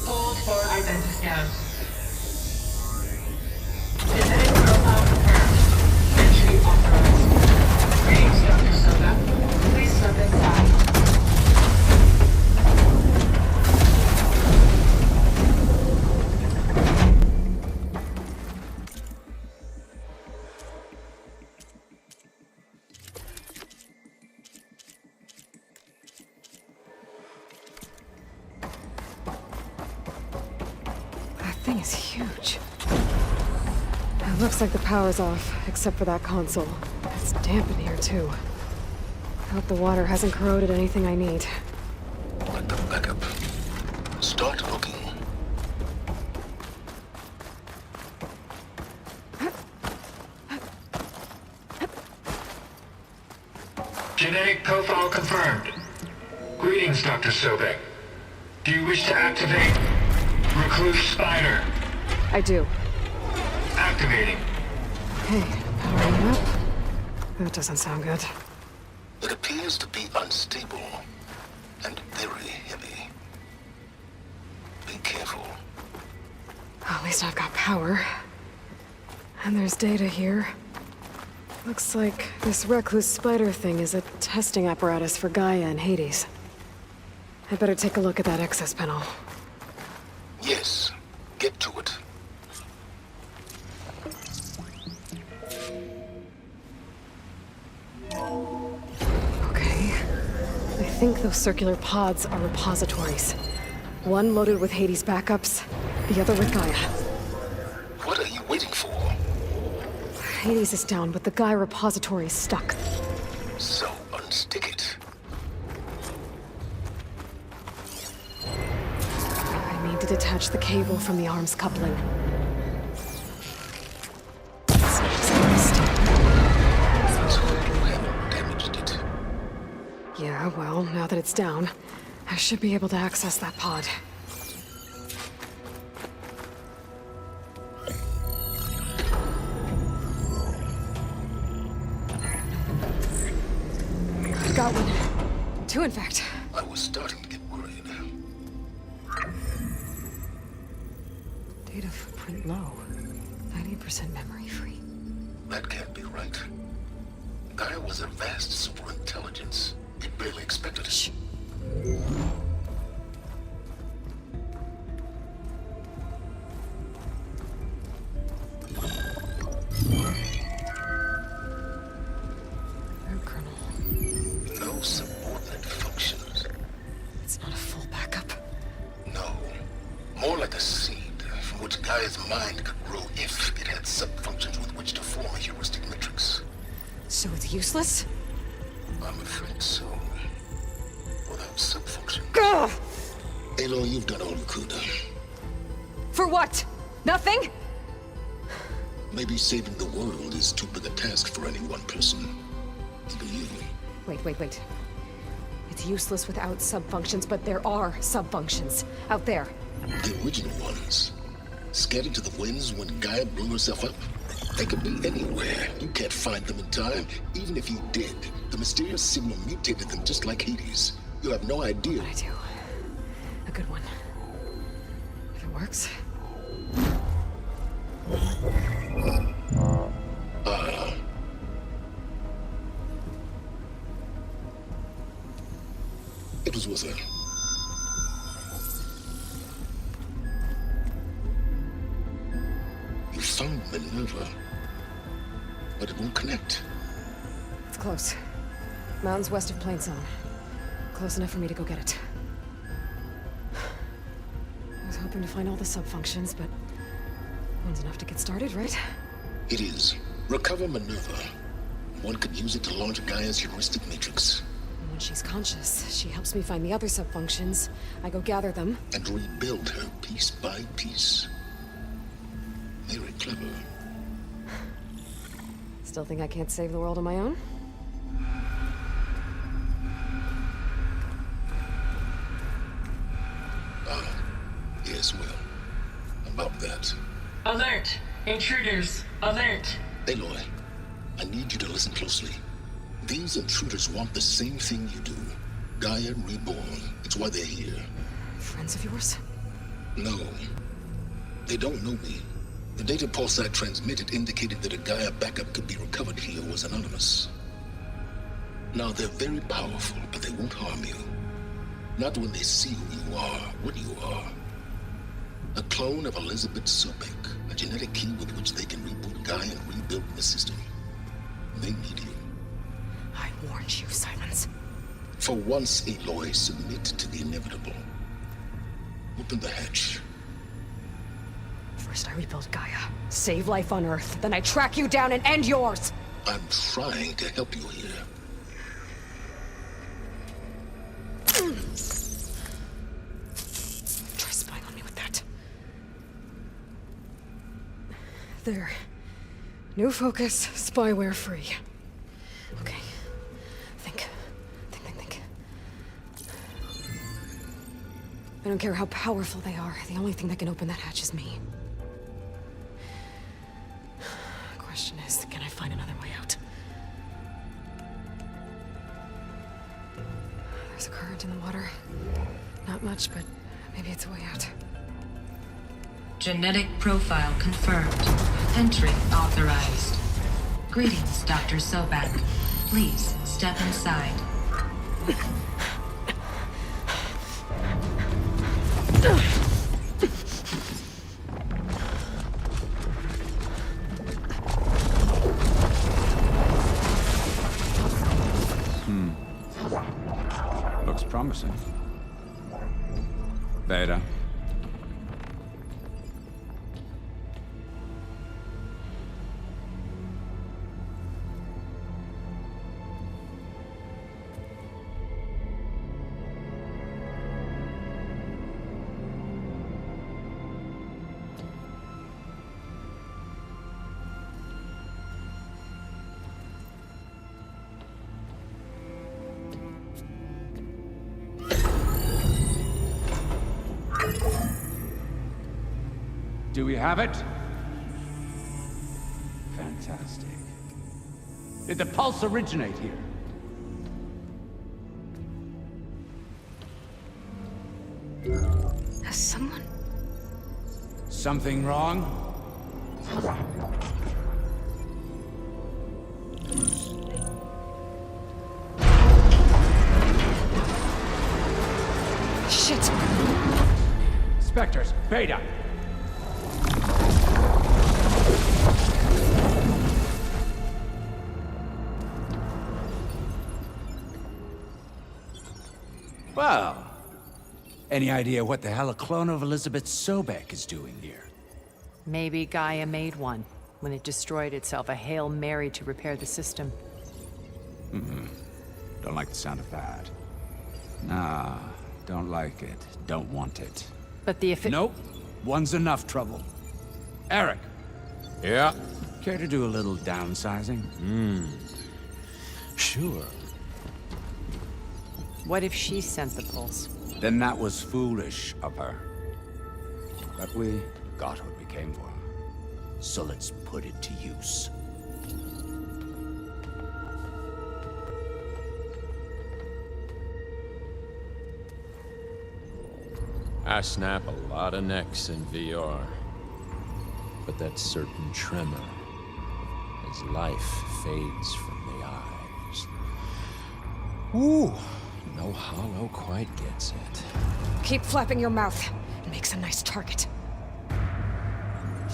Hold for identiscan. Genetic profile confirmed. Entry authorized. Greetings, Dr. Soda. Please step inside. Thing is huge. It looks like the power's off, except for that console. It's damp in here, too. I hope the water hasn't corroded anything I need. Let the backup. Start looking. Genetic profile confirmed. Greetings, Dr. Sobek. Do you wish to activate Recluse Spider? I do. Activating. Okay, powering up. That doesn't sound good. It appears to be unstable and very heavy. Be careful. At least I've got power. And there's data here. Looks like this Recluse Spider thing is a testing apparatus for Gaia and Hades. I better take a look at that access panel. Yes, get to it. Okay. I think those circular pods are repositories. One loaded with Hades backups, the other with Gaia. What are you waiting for? Hades is down, but the Gaia repository is stuck. So unstick it. I need to detach the cable from the arms coupling. Let's hope you haven't damaged it. Yeah, well, now that it's down, I should be able to access that pod. I've got one. Two, in fact. I was starting to get worried. Data footprint low. 90% memory free. That can't be right. Gaia was a vast superintelligence. It barely expected it. No subordinate functions. It's not a full backup. No. More like a seed from which Gaia's mind could grow if it had sub-functions with which to form a heuristic matrix. So it's useless? I'm afraid so. Without sub-functions. Ugh! Aloy, you've done all you could. For what? Nothing? Maybe saving the world is too big a task for any one person. Even you. Wait. It's useless without sub-functions, but there are sub-functions out there. The original ones. Scattered to the winds when Gaia blew herself up. They could be anywhere. You can't find them in time. Even if you did, the mysterious signal mutated them just like Hades. You have no idea. What I do. A good one. If it works. It was worth it. Minerva. But it won't connect. It's close. Mountains west of Plain Zone. Close enough for me to go get it. I was hoping to find all the sub-functions, but one's enough to get started, right? It is. Recover Minerva. One could use it to launch Gaia's heuristic matrix. And when she's conscious, she helps me find the other sub-functions. I go gather them. And rebuild her piece by piece. Very clever. Still think I can't save the world on my own? Yes, well. About that. Alert! Intruders! Alert! Aloy, I need you to listen closely. These intruders want the same thing you do. Gaia reborn. It's why they're here. Friends of yours? No. They don't know me. The data pulse I transmitted indicated that a Gaia backup could be recovered here was anonymous. Now, they're very powerful, but they won't harm you. Not when they see who you are, what you are. A clone of Elizabeth Sobek, a genetic key with which they can reboot Gaia and rebuild the system. They need you. I warned you, Silence. For once, Aloy, submit to the inevitable. Open the hatch. First I rebuild Gaia, save life on Earth, then I track you down and end yours! I'm trying to help you here. Try spying on me with that. There. New focus, spyware free. Okay. Think. I don't care how powerful they are. The only thing that can open that hatch is me. Question is, can I find another way out? There's a current in the water. Not much, but maybe it's a way out. Genetic profile confirmed. Entry authorized. Greetings, Dr. Sobak. Please step inside. Looks promising. Beta. Do we have it? Fantastic. Did the pulse originate here? Has someone... Something wrong? Shit! Spectres, Beta! Well, any idea what the hell a clone of Elizabeth Sobek is doing here? Maybe Gaia made one when it destroyed itself, a Hail Mary to repair the system. Don't like the sound of that. Nah, don't like it. Don't want it. But the Nope. One's enough trouble. Eric. Yeah? Care to do a little downsizing? Sure. What if she sent the pulse? Then that was foolish of her. But we got what we came for. So let's put it to use. I snap a lot of necks in VR. But that certain tremor as life fades from the eyes. Ooh, no hollow quite gets it. Keep flapping your mouth. It makes a nice target.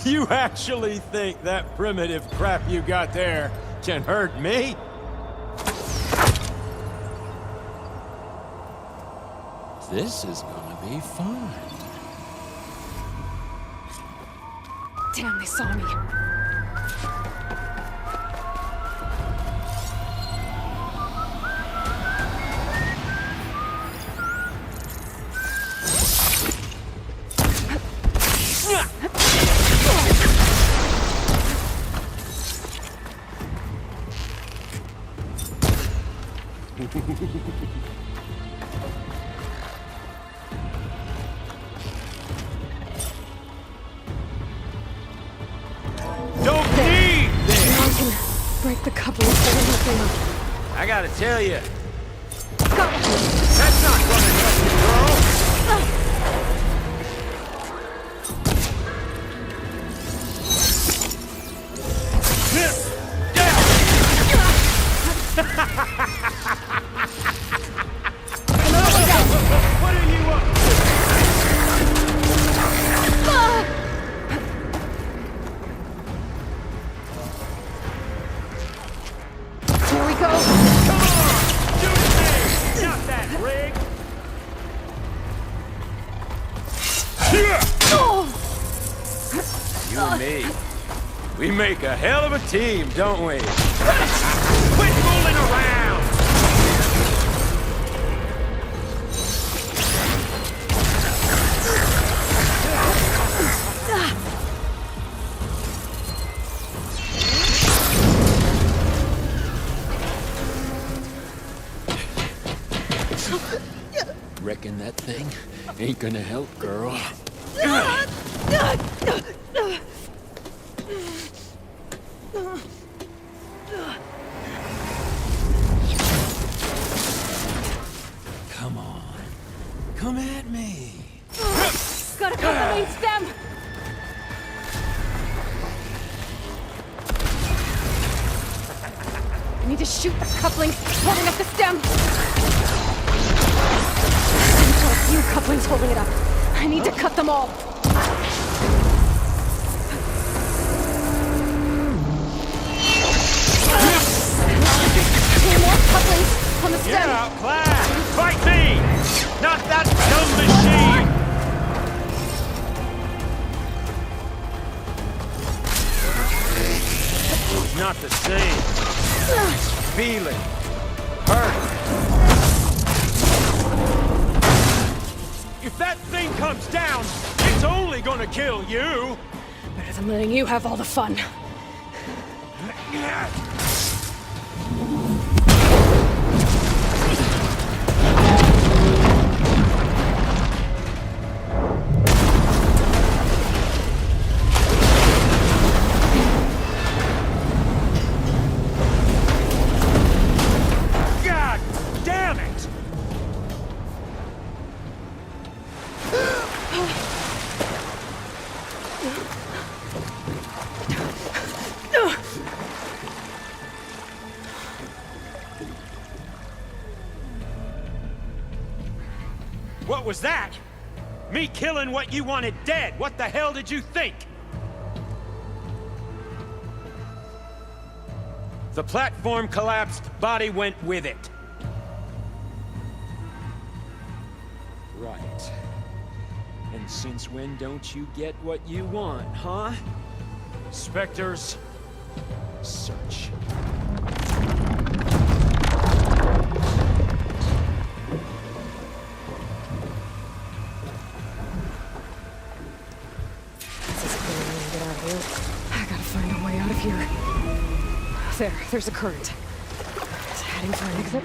You actually think that primitive crap you got there can hurt me? This is gonna be fun. Damn, they saw me. Don't need this! Now I can break the coupling holding the thing up. I gotta tell you, that's not gonna help you, girl! What are you up Here we go. Come on! Shoot me! Not that rig! You and me. We make a hell of a team, don't we? Quit fooling around! Reckon that thing ain't gonna help, girl. Come on. Come at me. Gotta cut the main stem! I need to shoot the couplings holding up the stem. There's a few couplings holding it up. I need to cut them all. Two more couplings on the stem. You're outclassed! Fight me! Not that dumb machine! It's not the same. Feeling. Hurt. If that thing comes down, it's only gonna kill you! Better than letting you have all the fun. God damn it! What was that? Me killing what you wanted dead. What the hell did you think? The platform collapsed, body went with it. Right. And since when don't you get what you want, huh? Spectres, search. Get out of here. I gotta find a way out of here. There's a current. Is it heading for an exit?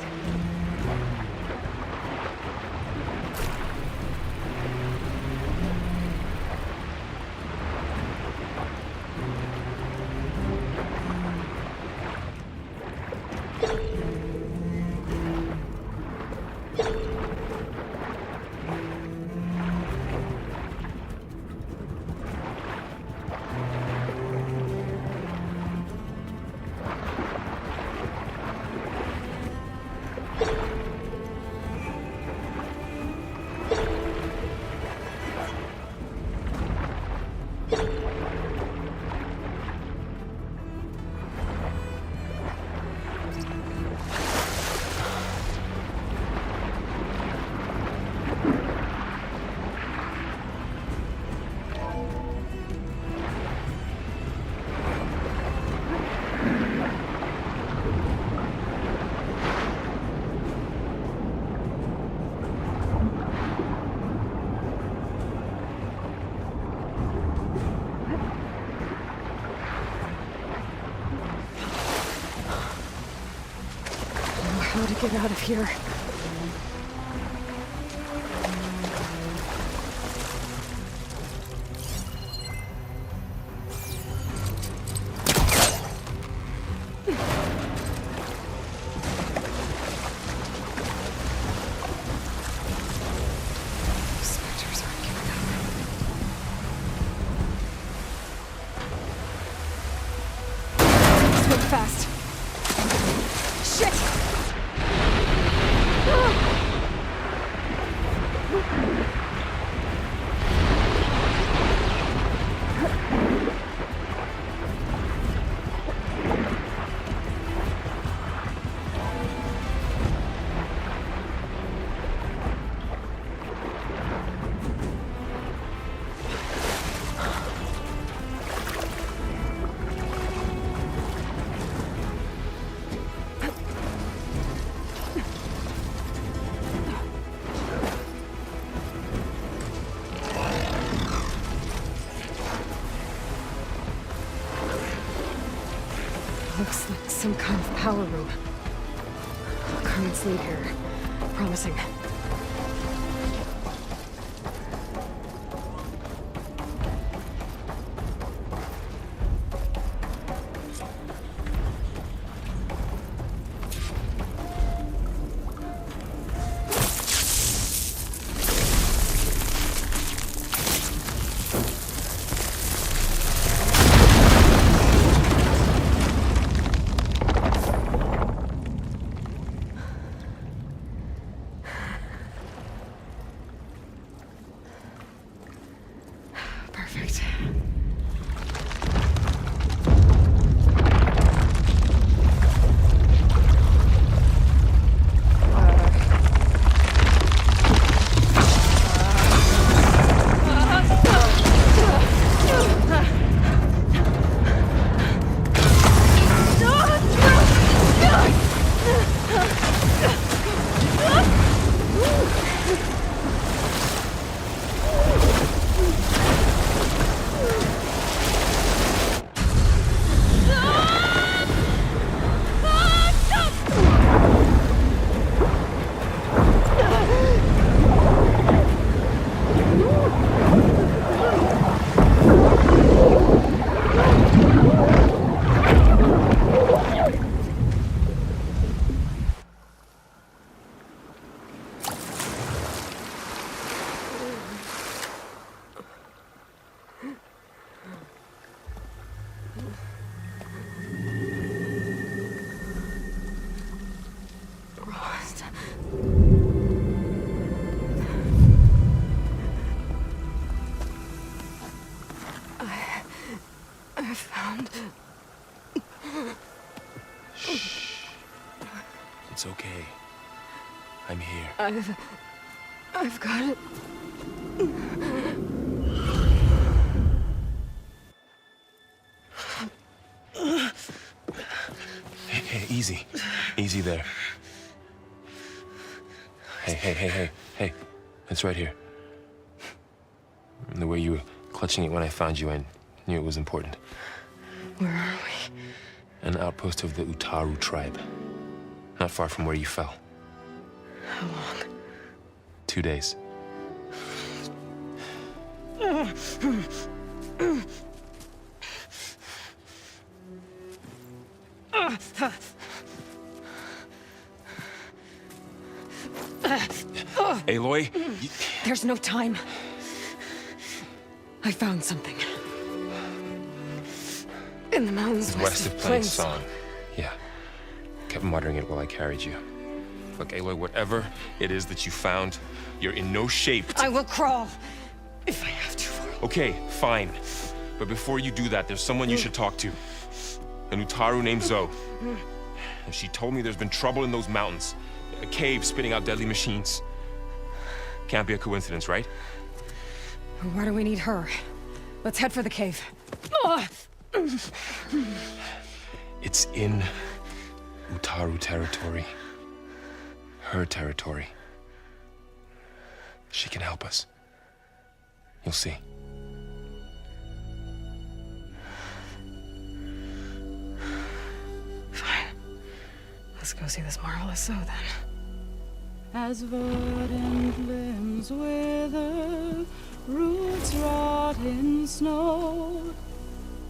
How to get out of here? Spectres aren't giving up. Swim fast. Shit! Looks like some kind of power room. Currents lead here. Promising. Perfect. I found... Shh. It's okay. I'm here. I've got it. Hey, easy. Easy there. Hey. It's right here. The way you were clutching it when I found you, I knew it was important. Where are we? An outpost of the Utaru tribe. Not far from where you fell. How long? 2 days. Aloy, There's no time. I found something. In the mountains west of Plain Song. Yeah. Kept muttering it while I carried you. Look, Aloy, whatever it is that you found, you're in no shape to... I will crawl, if I have to. Okay, fine. But before you do that, there's someone you should talk to. An Utaru named Zoe. And she told me there's been trouble in those mountains. A cave spitting out deadly machines. Can't be a coincidence, right? Why do we need her? Let's head for the cave. It's in Utaru territory. Her territory. She can help us. You'll see. Fine. Let's go see this marvelous Zoe then. As verdant limbs wither, roots rot in snow,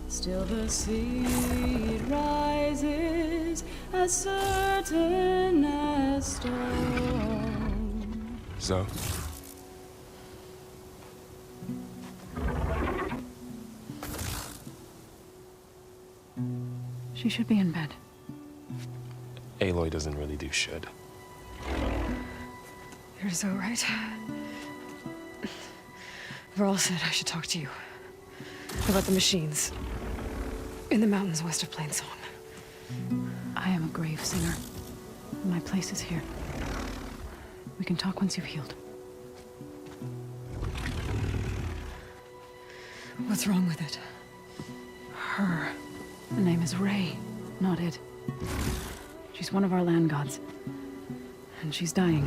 still the seed rises as certain as stone. Zoe? She should be in bed. Aloy doesn't really do should. You're so right. Varl said I should talk to you about the machines in the mountains west of Plainsong. I am a grave singer. My place is here. We can talk once you've healed. What's wrong with it? Her. The name is Ray, not it. She's one of our land gods. And she's dying.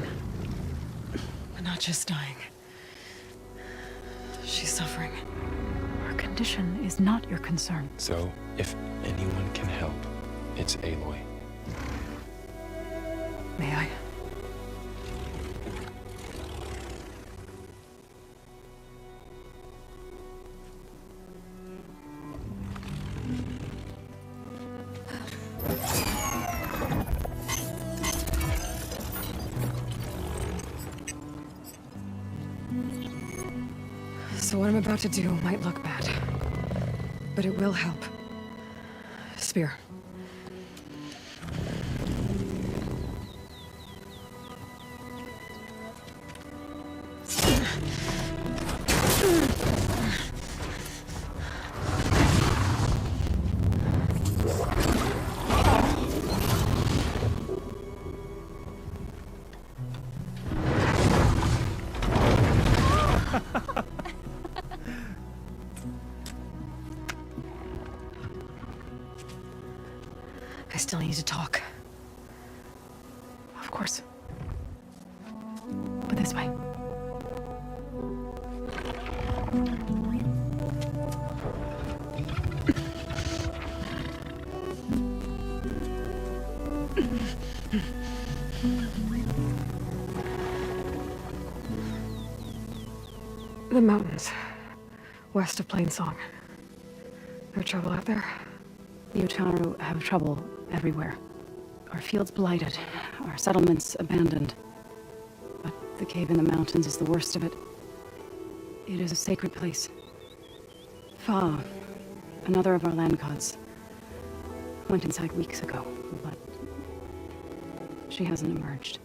But not just dying. She's suffering. Her condition is not your concern. So, if anyone can help, it's Aloy. May I? So what I'm about to do might look bad, but it will help. Spear. I still need to talk. Of course. But this way. The mountains, west of Plainsong. No trouble out there? The Utaru have trouble everywhere. Our fields blighted, our settlements abandoned. But the cave in the mountains is the worst of it. It is a sacred place. Fa, another of our land gods, went inside weeks ago, but she hasn't emerged.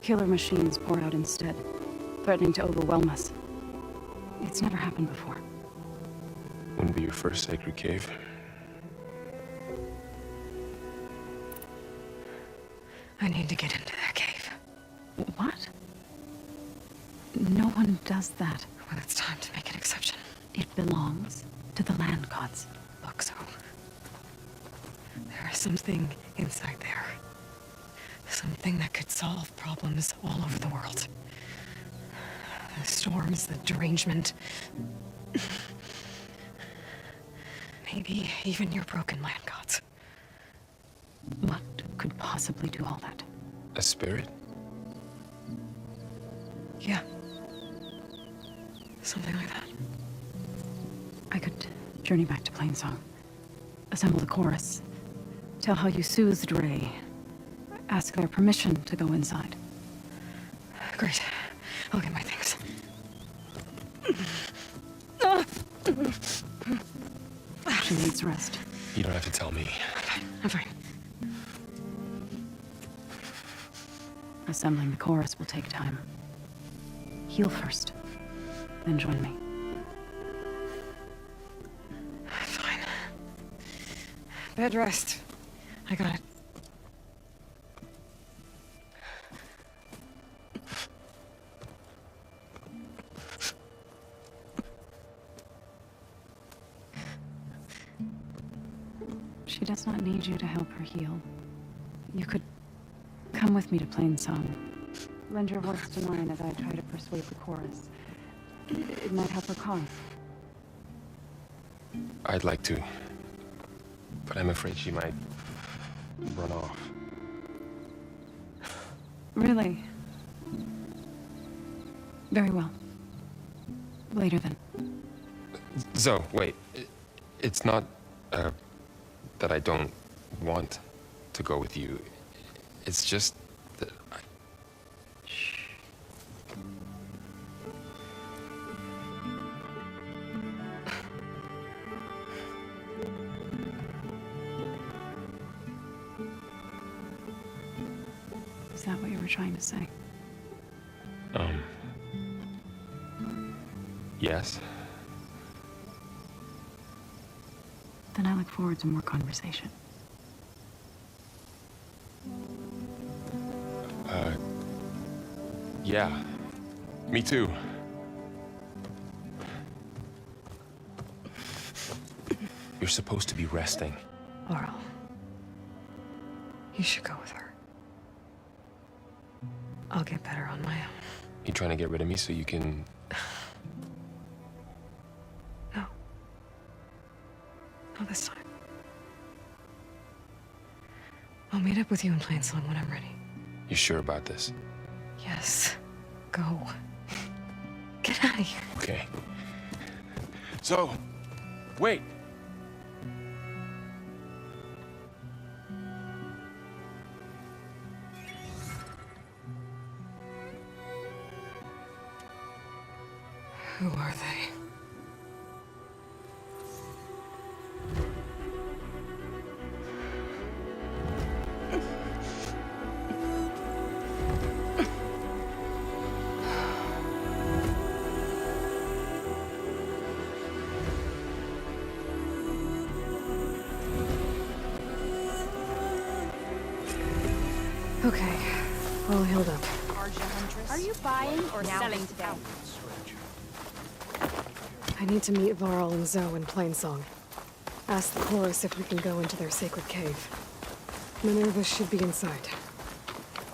Killer machines pour out instead, threatening to overwhelm us. It's never happened before. Wouldn't be your first sacred cave. I need to get into that cave. What? No one does that. Well, it's time to make an exception. It belongs to the land gods. Look, so there is something inside there. Something that could solve problems all over the world. The storms, the derangement. Maybe even your broken land gods. What could possibly do all that? A spirit? Yeah. Something like that. I could journey back to Plainsong, assemble the chorus, tell how you soothed Ray, ask their permission to go inside. Great. I'll get my things. She needs rest. You don't have to tell me. I'm fine. Assembling the chorus will take time. Heal first, then join me. Fine. Bed rest. I got it. She does not need you to help her heal. You could come with me to Plainsong. Lend your voice to mine as I try to persuade the chorus. It might help her cause. I'd like to, but I'm afraid she might run off. Really? Very well. Later then. Zoe, wait. It's not, that I don't want to go with you. It's just that I... Is that what you were trying to say? Yes. Then I look forward to more conversation. Yeah. Me too. You're supposed to be resting. Laurel, you should go with her. I'll get better on my own. You trying to get rid of me so you can... No. Not this time. I'll meet up with you in Plainsong when I'm ready. You sure about this? Yes. Go. Get out of here. Okay. So, wait. Who are they? Okay, all healed up. Are you buying or selling today? I need to meet Varl and Zoe in Plainsong. Ask the chorus if we can go into their sacred cave. Minerva should be inside.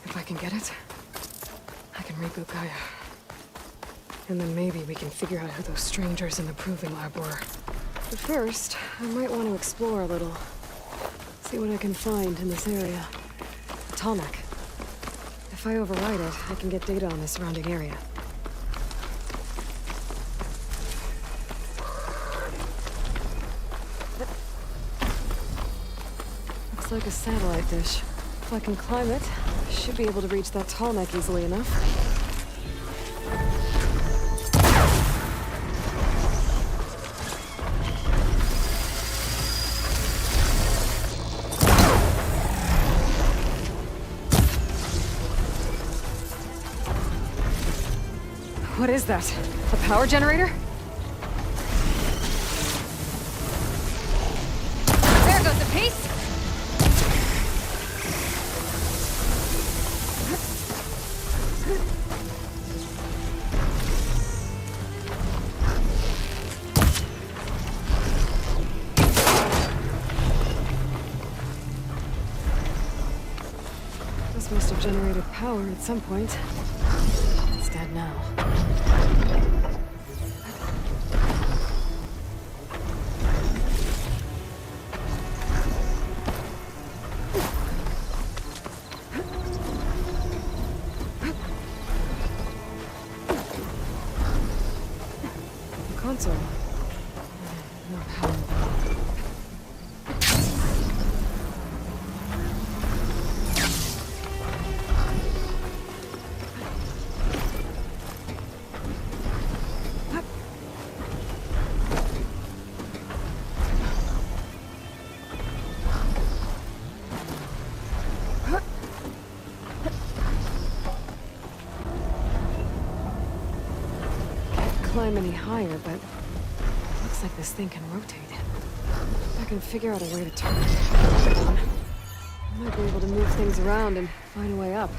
If I can get it, I can reboot Gaia. And then maybe we can figure out who those strangers in the proving lab were. But first, I might want to explore a little. See what I can find in this area. Tallneck. If I override it, I can get data on the surrounding area. Looks like a satellite dish. If I can climb it, I should be able to reach that Tallneck easily enough. What is that? A power generator? There goes a piece! This must have generated power at some point. It's dead now. Console. No power. Climb any higher, but looks like this thing can rotate. If I can figure out a way to turn it, I might be able to move things around and find a way up.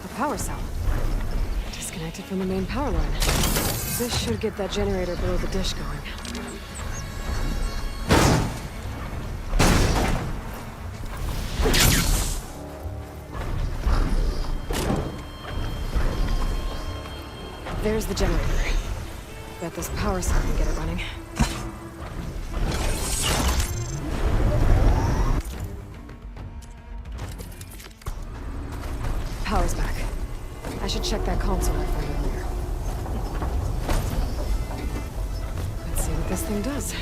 A power cell. Disconnected from the main power line. This should get that generator below the dish going. There's the generator. Bet this power cell can get it running. Power's back. I should check that console I found earlier. Let's see what this thing does.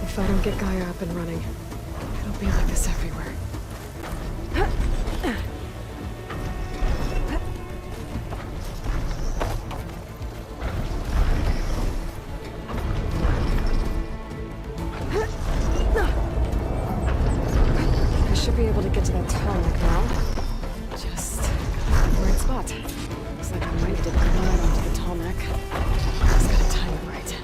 If I don't get Gaia up and running, it'll be like this everywhere. I should be able to get to that tarmac now. Just the right spot. Looks like I might need to glide onto the tarmac. Just gotta time it right.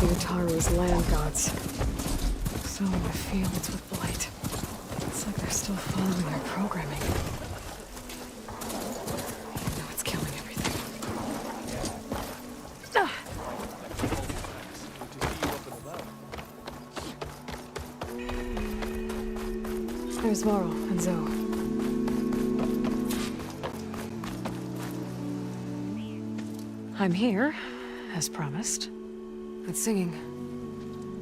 Utaru's land gods. So in the fields with blight. It's like they're still following their programming. I know it's killing everything. There's Varl and Zoe. I'm here, as promised. It's singing.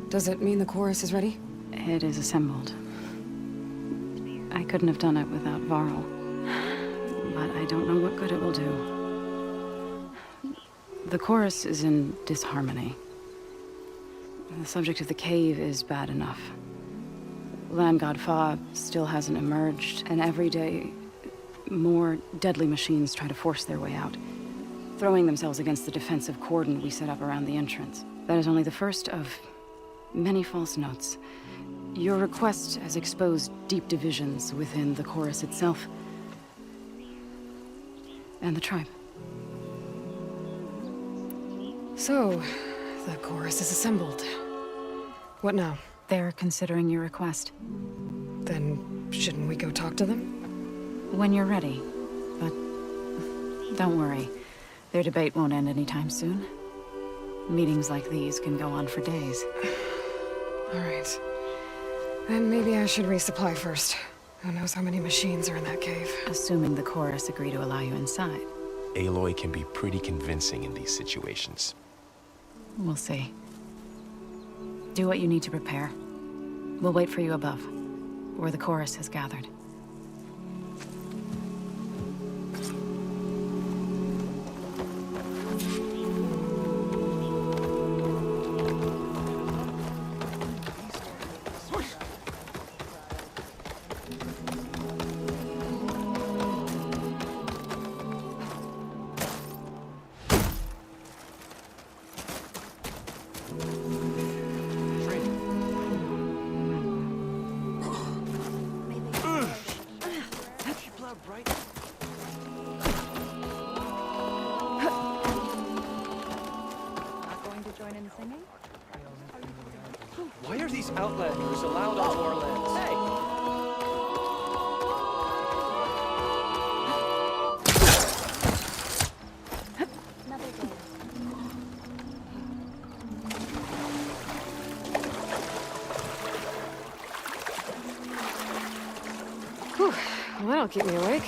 Does it mean the chorus is ready? It is assembled. I couldn't have done it without Varl. But I don't know what good it will do. The chorus is in disharmony. The subject of the cave is bad enough. Land God Fa still hasn't emerged, and every day, more deadly machines try to force their way out, throwing themselves against the defensive cordon we set up around the entrance. That is only the first of many false notes. Your request has exposed deep divisions within the chorus itself and the tribe. So, the chorus is assembled. What now? They're considering your request. Then, shouldn't we go talk to them? When you're ready. But don't worry. Their debate won't end anytime soon. Meetings like these can go on for days. All right. Then maybe I should resupply first. Who knows how many machines are in that cave? Assuming the chorus agree to allow you inside. Aloy can be pretty convincing in these situations. We'll see. Do what you need to prepare. We'll wait for you above. where the chorus has gathered. Why are these outlanders allowed onto our lands? Hey! Whew. Well, that'll keep me awake.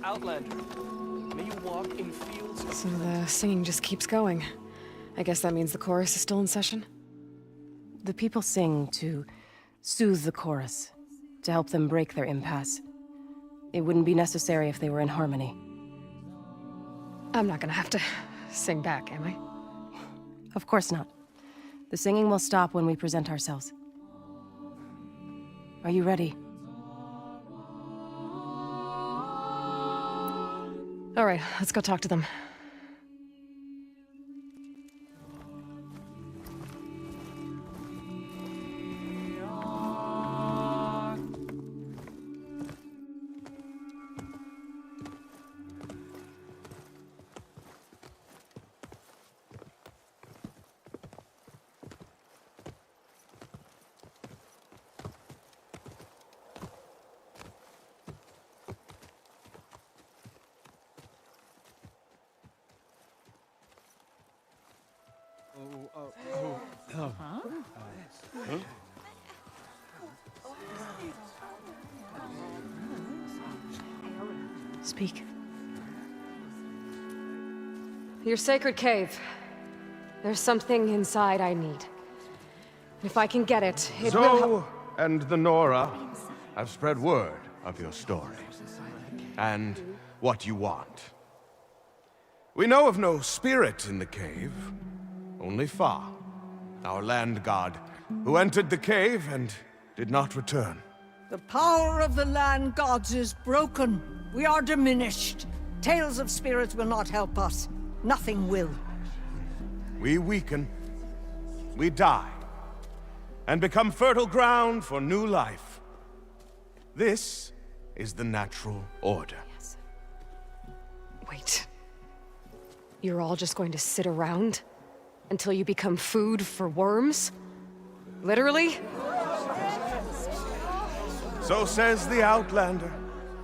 Outlander, may you walk in fields of... So the singing just keeps going. I guess that means the chorus is still in session? The people sing to soothe the chorus, to help them break their impasse. It wouldn't be necessary if they were in harmony. I'm not gonna have to sing back, am I? Of course not. The singing will stop when we present ourselves. Are you ready? All right, let's go talk to them. Speak. Your sacred cave. There's something inside I need. If I can get it, it will help. Zoe and the Nora have spread word of your story and what you want. We know of no spirit in the cave, only Fa, our land god, who entered the cave and did not return. The power of the land gods is broken. We are diminished. Tales of spirits will not help us. Nothing will. We weaken, we die, and become fertile ground for new life. This is the natural order. Yes. Wait. You're all just going to sit around until you become food for worms? Literally? So says the Outlander,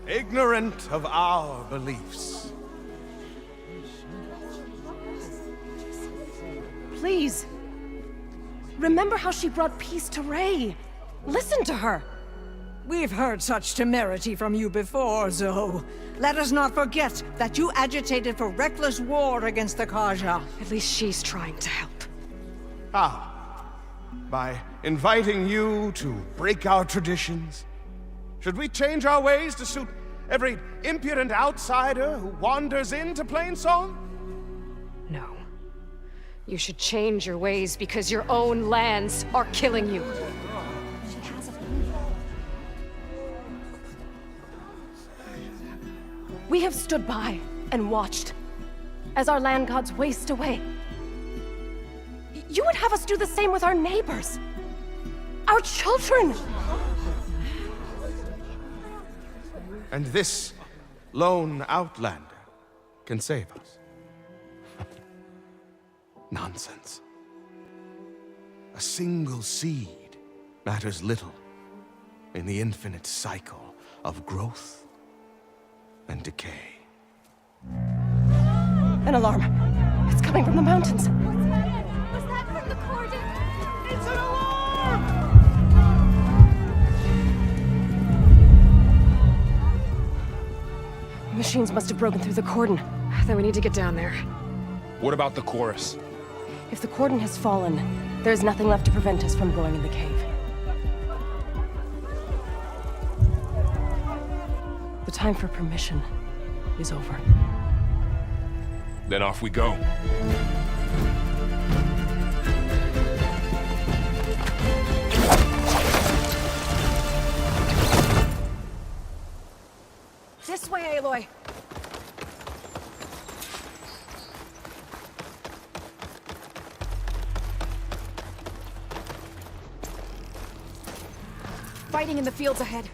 ignorant of our beliefs. Please. Remember how she brought peace to Ray. Listen to her. We've heard such temerity from you before, Zoe. Let us not forget that you agitated for reckless war against the Karja. At least she's trying to help. How? By inviting you to break our traditions? Should we change our ways to suit every impudent outsider who wanders into Plainsong? No. You should change your ways because your own lands are killing you. We have stood by and watched as our land gods waste away. You would have us do the same with our neighbors, our children. And this lone outlander can save us. Nonsense. A single seed matters little in the infinite cycle of growth and decay. An alarm. It's coming from the mountains. Was that from the cordon? It's an alarm! machines must have broken through the cordon. Then we need to get down there. What about the chorus? If the cordon has fallen, there's nothing left to prevent us from going in the cave. The time for permission is over. Then off we go. This way, Aloy! Fighting in the fields ahead.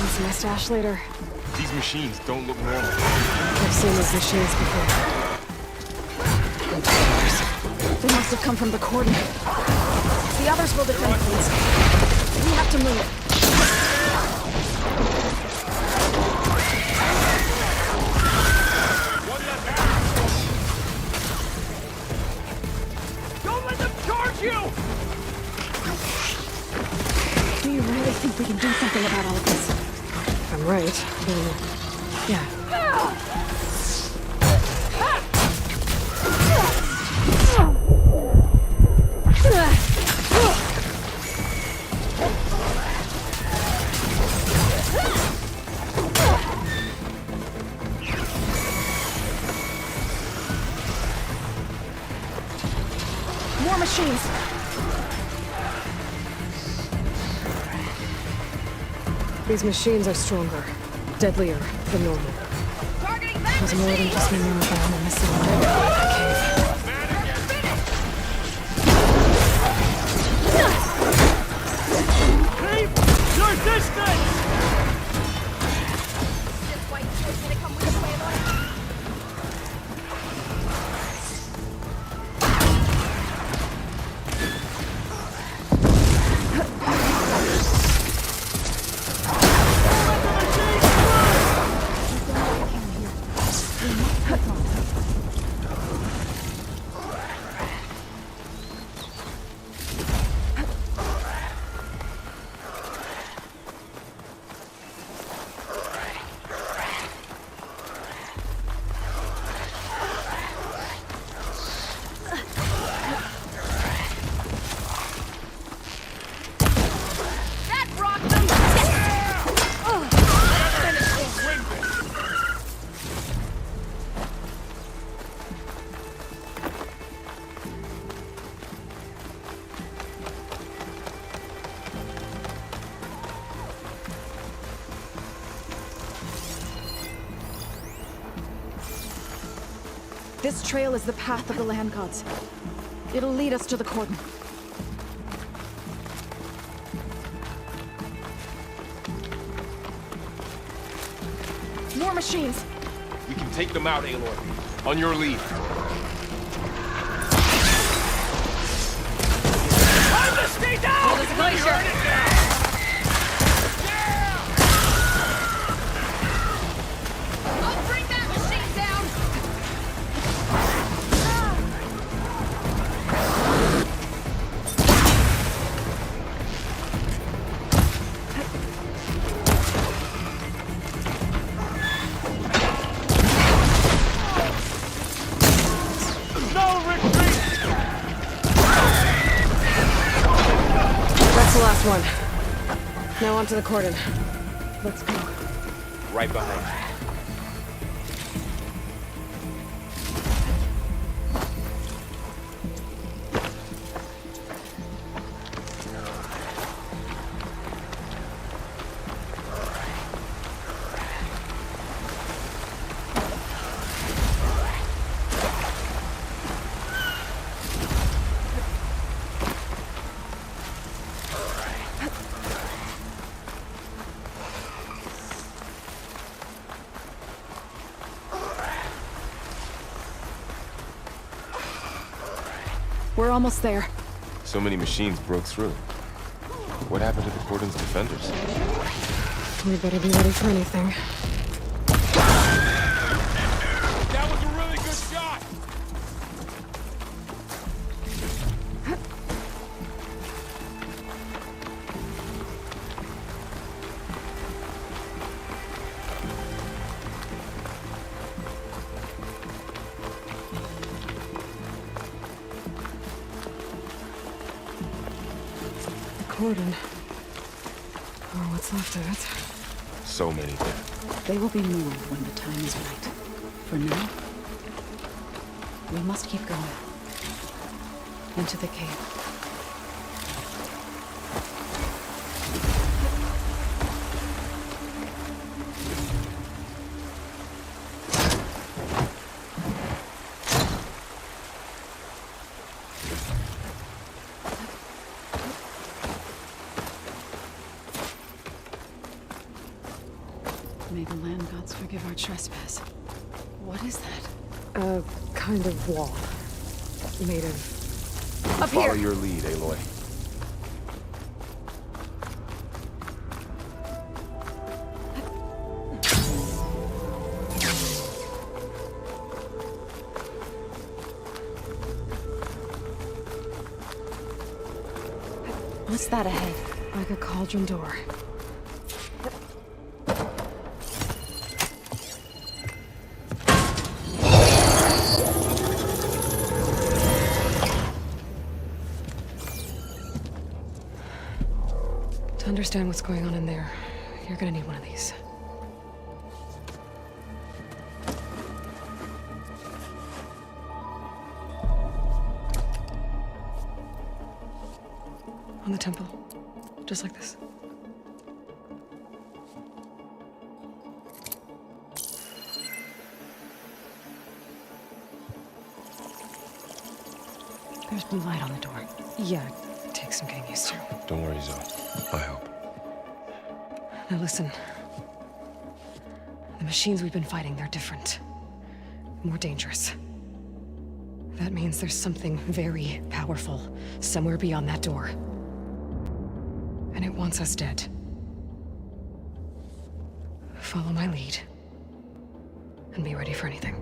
See my stash later. These machines don't look normal. I've seen these machines before. They must have come from the cordon. The others will defend things. We have to move. Don't let them charge you! Do you really think we can do something about all of this? If I'm right, then... yeah. More machines! These machines are stronger, deadlier than normal. There's more than just me and Brown in this cave. Keep your distance! This trail is the path of the land gods. It'll lead us to the cordon. More machines! We can take them out, Aloy. On your lead. Time to stay down! Hold this glacier! I'll bring that machine down! That's the last one. Now onto the cordon. Let's go. Right behind you. We're almost there. So many machines broke through. What happened to the cordon's defenders? We better be ready for anything. That was a really good shot! Cordon. Or what's left of it. So many dead. They will be more when the time is right. For now, we must keep going. Into the cave. May the land gods forgive our trespass. What is that? A kind of wall. Made of... Up Follow here! your lead, Aloy. What's that ahead? Like a cauldron door. To understand what's going on in there, you're gonna need one of these. On the temple. Just like this. There's blue light on the door. Yeah, it takes some getting used to. Don't worry, Zoe. I help. Now listen. The machines we've been fighting, they're different. More dangerous. That means there's something very powerful somewhere beyond that door. And it wants us dead. Follow my lead. And be ready for anything.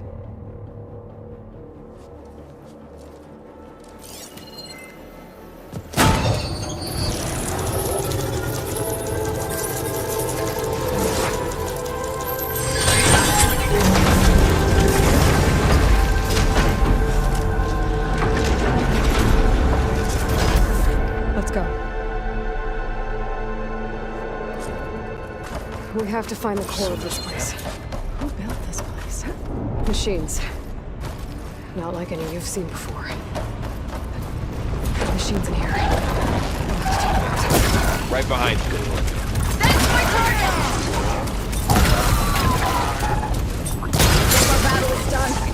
Let's go. We have to find the core of this place. Who built this place? Machines. Not like any you've seen before. Machines in here. Right behind you. Our battle is done.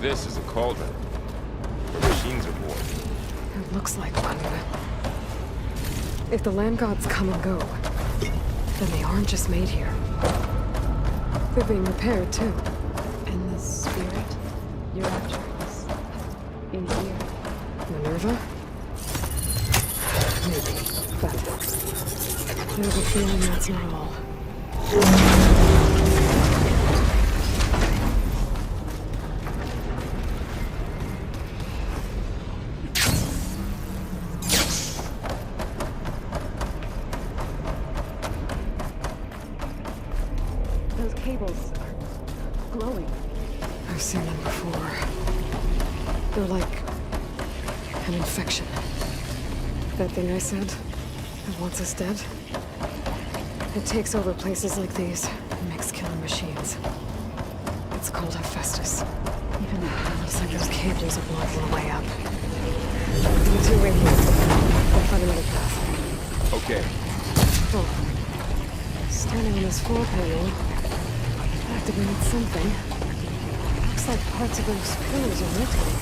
This is a cauldron, where machines are born. It looks like one. If the land gods come and go, then they aren't just made here. They're being repaired, too. And the spirit you're after is in here. Minerva? Maybe, but I have a feeling that's not all. Those cables are glowing. I've seen them before. They're like an infection. That thing I said that wants us dead. It takes over places like these and makes killing machines. It's called Hephaestus. Even looks like those cables are blocking the way up. You two wait here. We'll find another path. Okay. Oh. Standing on this floor panel activated something. Looks like parts of those pillars are rotating.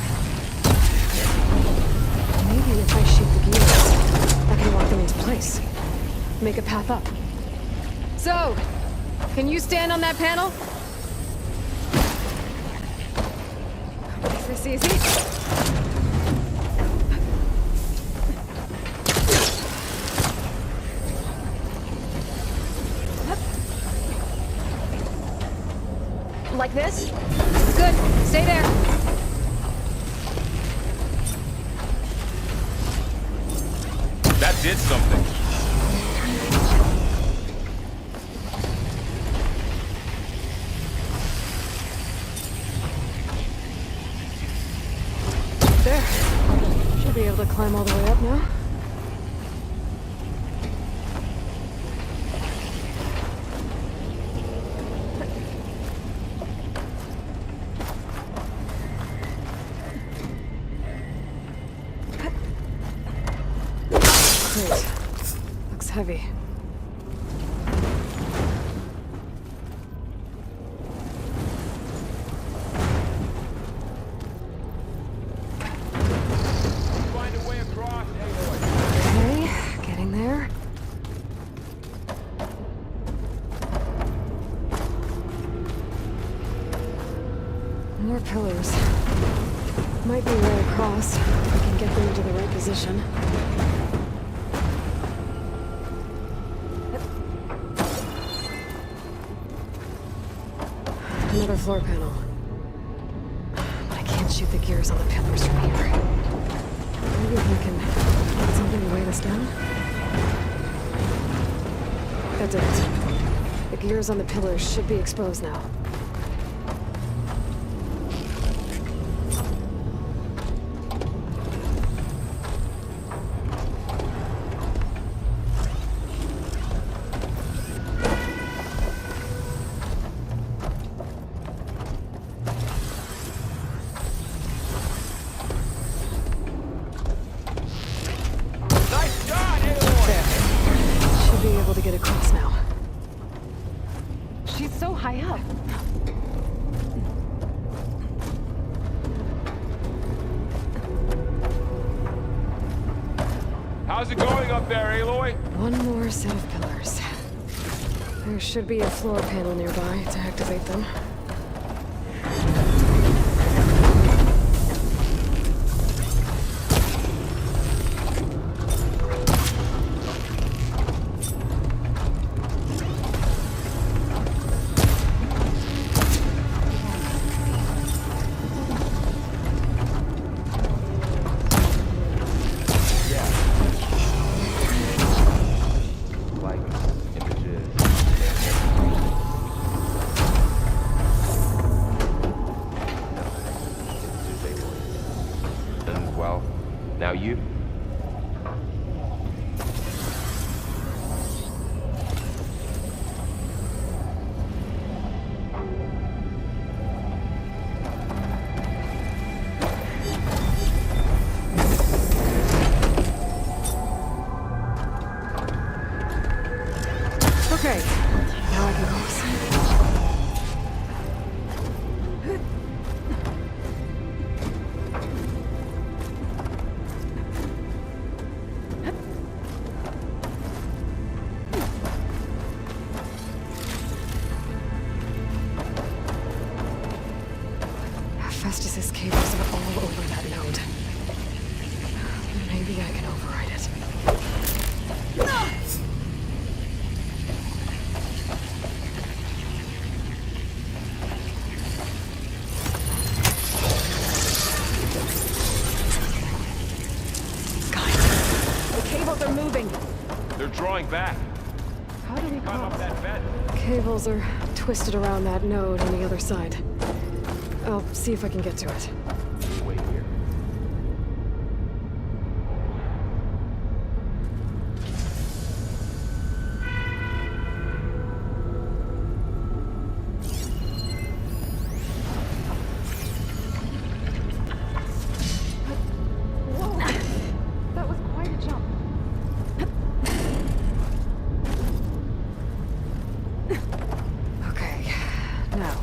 Maybe if I shoot the gears, I can lock them into place. Make a path up. So, can you stand on that panel? Is this easy? Like this? Good. Stay there. That did something. There. Should be able to climb all the way up now. Great. Looks heavy. Find a way across, Okay, getting there. More pillars. Might be a way across. If I can get them into the right position. Another floor panel. But I can't shoot the gears on the pillars from here. Maybe if I can find something to weigh this down? That did it. The gears on the pillars should be exposed now. Should be able to get across now. She's so high up. How's it going up there, Aloy? One more set of pillars. There should be a floor panel nearby to activate them. Well, now you. Okay, now I can cross. them moving. They're drawing back. How do we Climb up that vent. Cables are twisted around that node on the other side. I'll see if I can get to it. Wait here. That was quite a jump. Okay, now,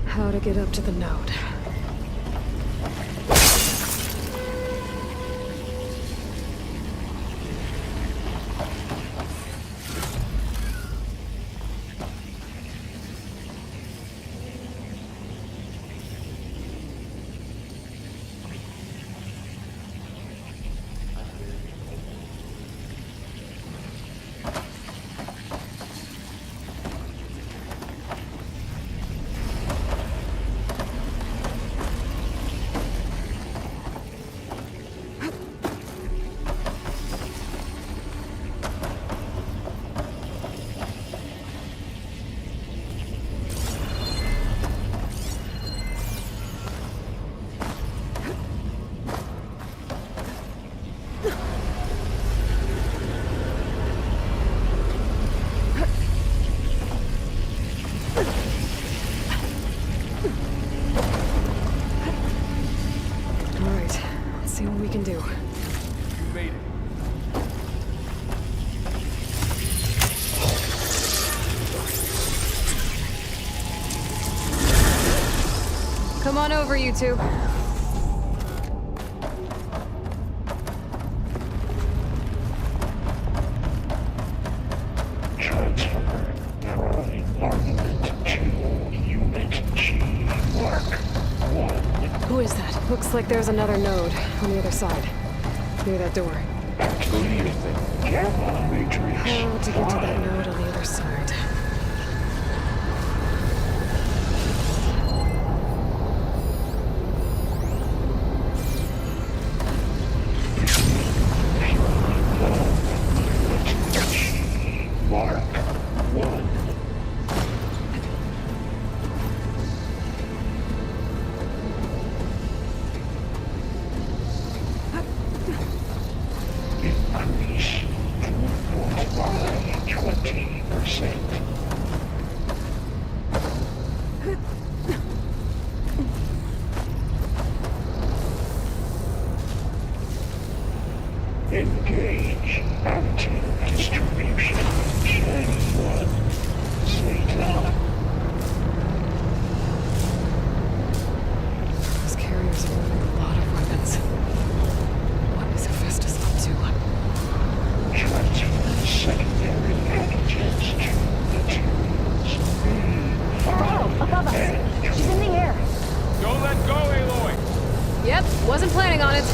how to get up to the node. See what we can do. You made it. Come on over, you two. Who is that? Looks like there's another node on the other side. Near that door. Go do your thing. How to get to that node on the other side? Engage anti-distribution. Chain 1. Zeta. Those carriers are loading a lot of weapons. What is Hephaestus up to? Transfer secondary antigens to materials. Bravo, above us. She's in the air. Don't let go, Aloy! Yep, wasn't planning on it.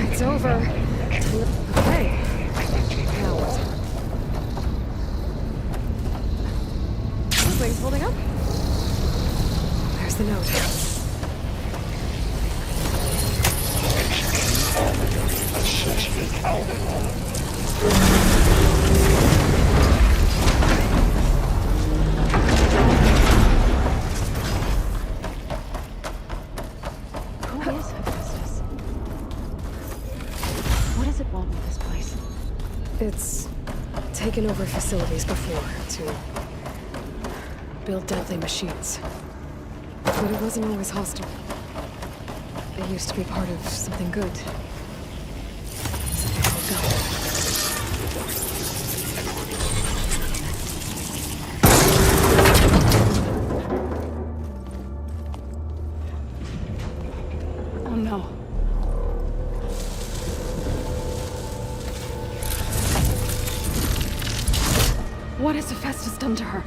It's over. Okay. Now what? Things holding up? There's the note. Who is Hephaestus? What does it want with this place? It's taken over facilities before to build deadly machines. But it wasn't always hostile. It used to be part of something good. Something called God. Oh no. What has Hephaestus done to her?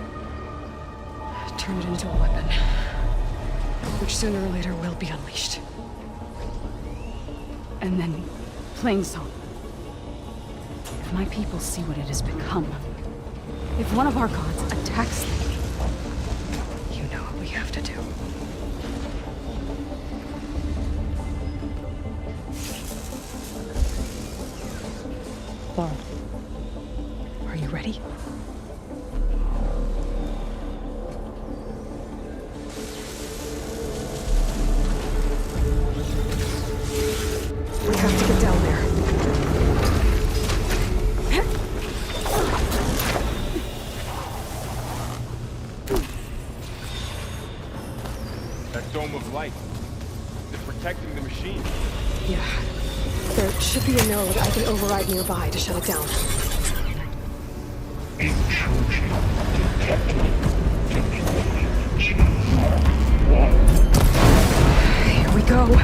Turn it into a weapon. Which sooner or later will be unleashed. And then, plain song. If my people see what it has become, if one of our gods attacks them, far. Are you ready? We have to get down there. That dome of light. It's protecting the machine. Yeah. There should be a node I can override nearby to shut it down. Here we go.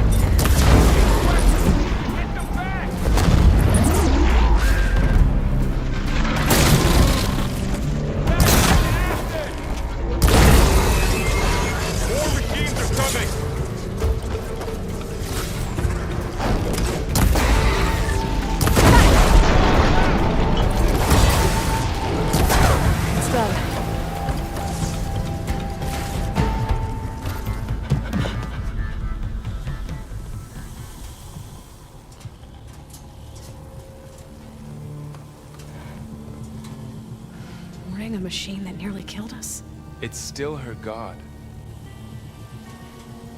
A machine that nearly killed us. It's still her god.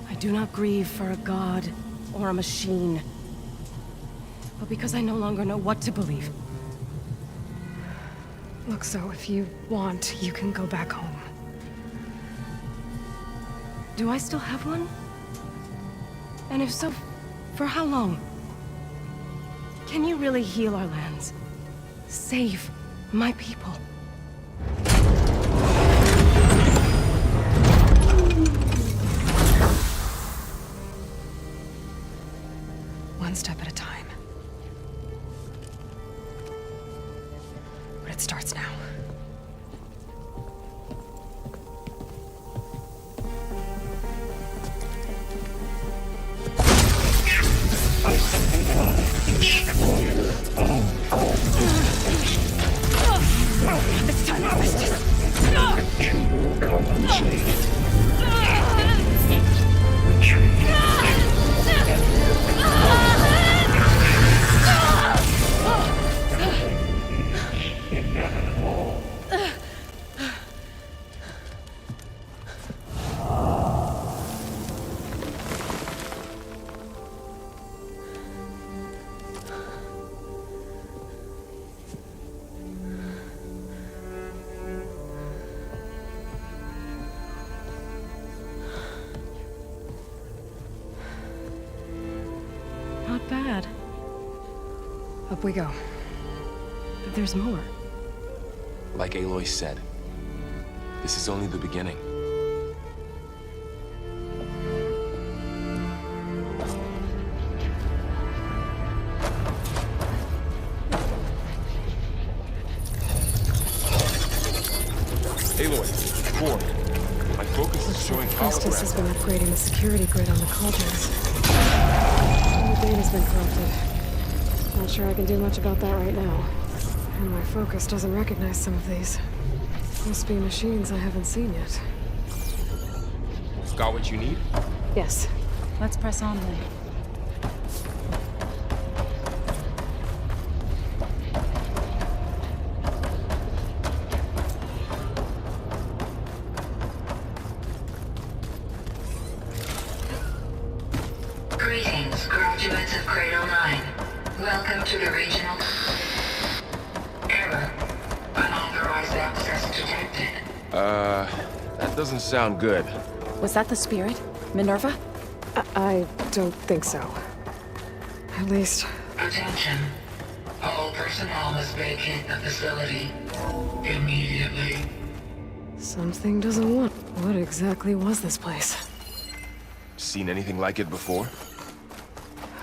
I do not grieve for a god or a machine, but because I no longer know what to believe. Look, so if you want, you can go back home. Do I still have one? And if so, for how long? Can you really heal our lands? Save my people? One step at a time. But it starts now. This time I missed it. Not bad. Up we go. But there's more. Like Aloy said, this is only the beginning. Aloy, Core, my focus is showing Priestess has been holograms. upgrading the security grid on the cauldrons. The data's been corrupted. Not sure I can do much about that right now. And my focus doesn't recognize some of these. Must be machines I haven't seen yet. Got what you need? Yes. Let's press on then. Greetings, graduates of Cradle 9. Welcome to the regional... Error. Unauthorized access detected. That doesn't sound good. Was that the spirit? Minerva? I don't think so. At least... Attention. All personnel must vacate the facility. Immediately. something doesn't want... What exactly was this place? Seen anything like it before?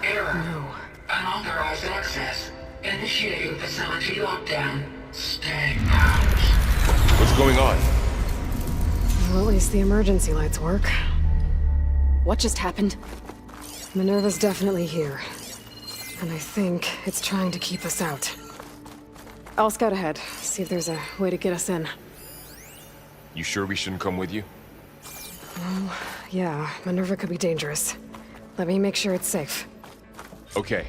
Error. No. Unauthorized access. Initiating facility lockdown. Stay out. What's going on? Well, at least the emergency lights work. What just happened? Minerva's definitely here. And I think it's trying to keep us out. I'll scout ahead, see if there's a way to get us in. You sure we shouldn't come with you? Well, yeah, Minerva could be dangerous. Let me make sure it's safe. Okay.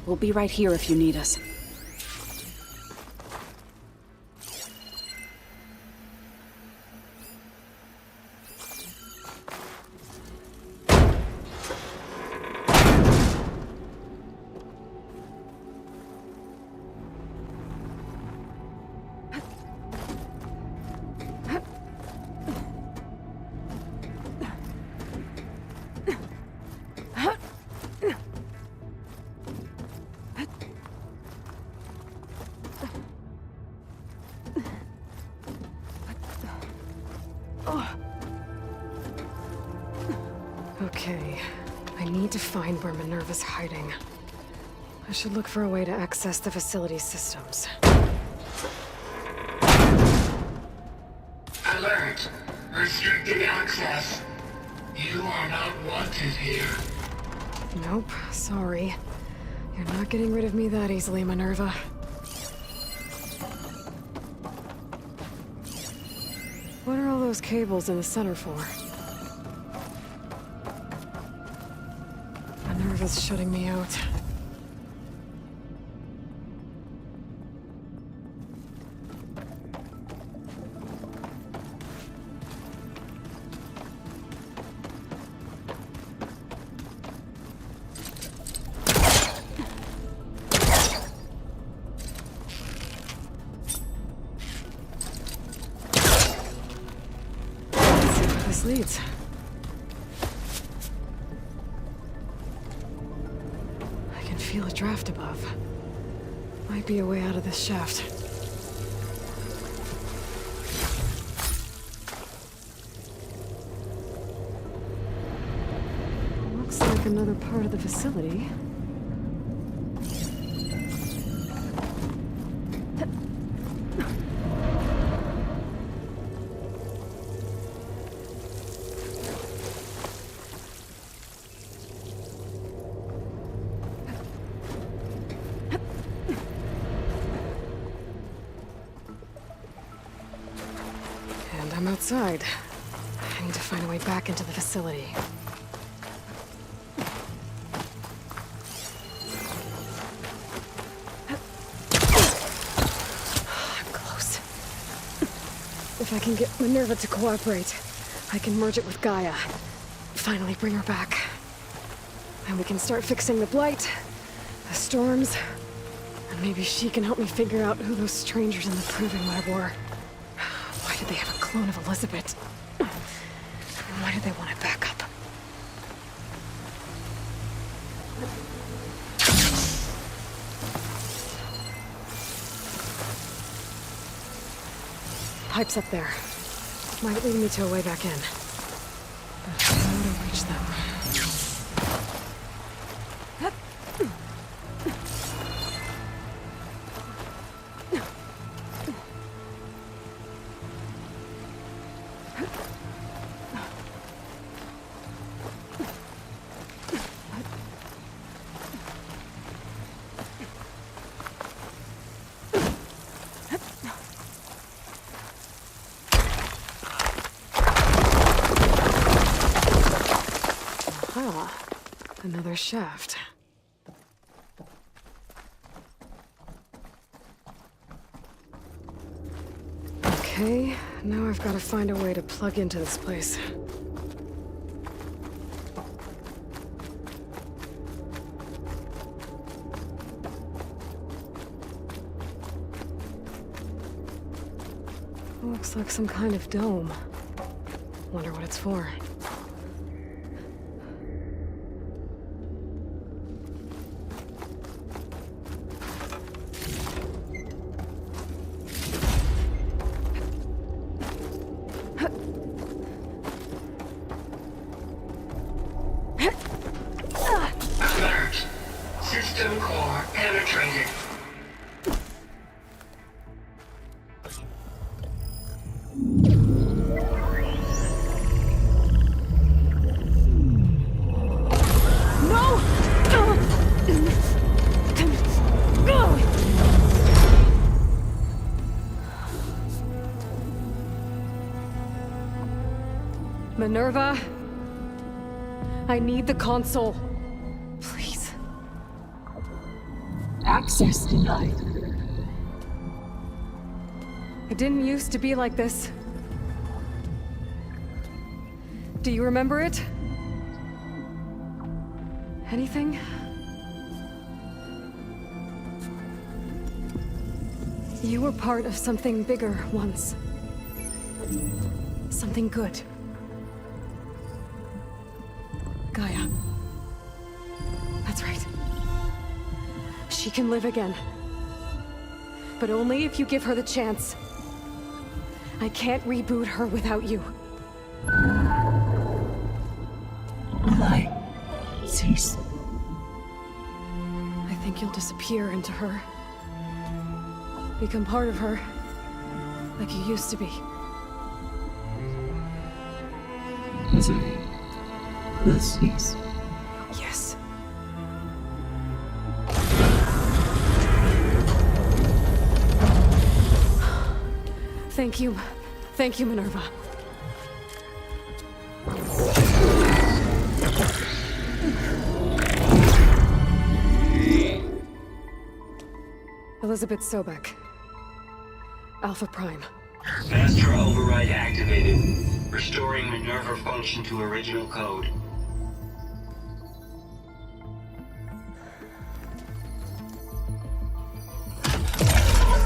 We'll be right here if you need us. need to find where Minerva's hiding. I should look for a way to access the facility's systems. Alert! Restricted access. You are not wanted here. Nope, sorry. You're not getting rid of me that easily, Minerva. What are all those cables in the center for? Minerva's shutting me out. This leads. I can feel a draft above. Might be a way out of this shaft. Looks like another part of the facility. I'm outside. I need to find a way back into the facility. I'm close. If I can get Minerva to cooperate, I can merge it with Gaia. Finally bring her back. And we can start fixing the blight, the storms, and maybe she can help me figure out who those strangers in the Proving Lab were. Why did they have a clone of Elizabeth? And why did they want it back up? Pipes up there. Might lead me to a way back in. But how to reach them? Another shaft. Okay, now I've got to find a way to plug into this place. Looks like some kind of dome. Wonder what it's for. Alert! System core penetrated. Minerva, I need the console. Please. Access denied. It didn't used to be like this. Do you remember it? Anything? You were part of something bigger once. Something good. Gaia. That's right. She can live again. But only if you give her the chance. I can't reboot her without you. Light cease. I think you'll disappear into her. Become part of her, like you used to be. Cease. Yes. Thank you. Thank you, Minerva. Elizabeth Sobek. Alpha Prime. Master override activated. Restoring Minerva function to original code.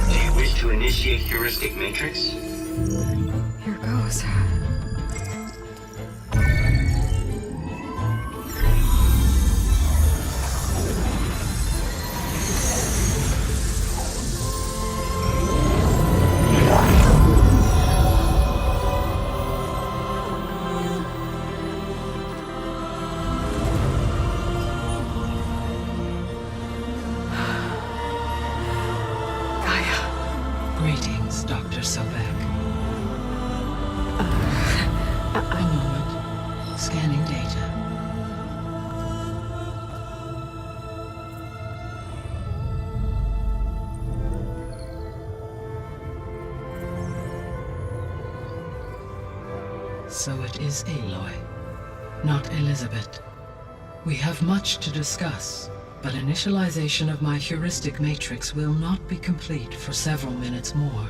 Do you wish to initiate heuristic matrix? Here goes. Greetings, Dr. Sobek. A moment. Scanning data. So it is Aloy, not Elizabeth. We have much to discuss, but initialization of my heuristic matrix will not be complete for several minutes more.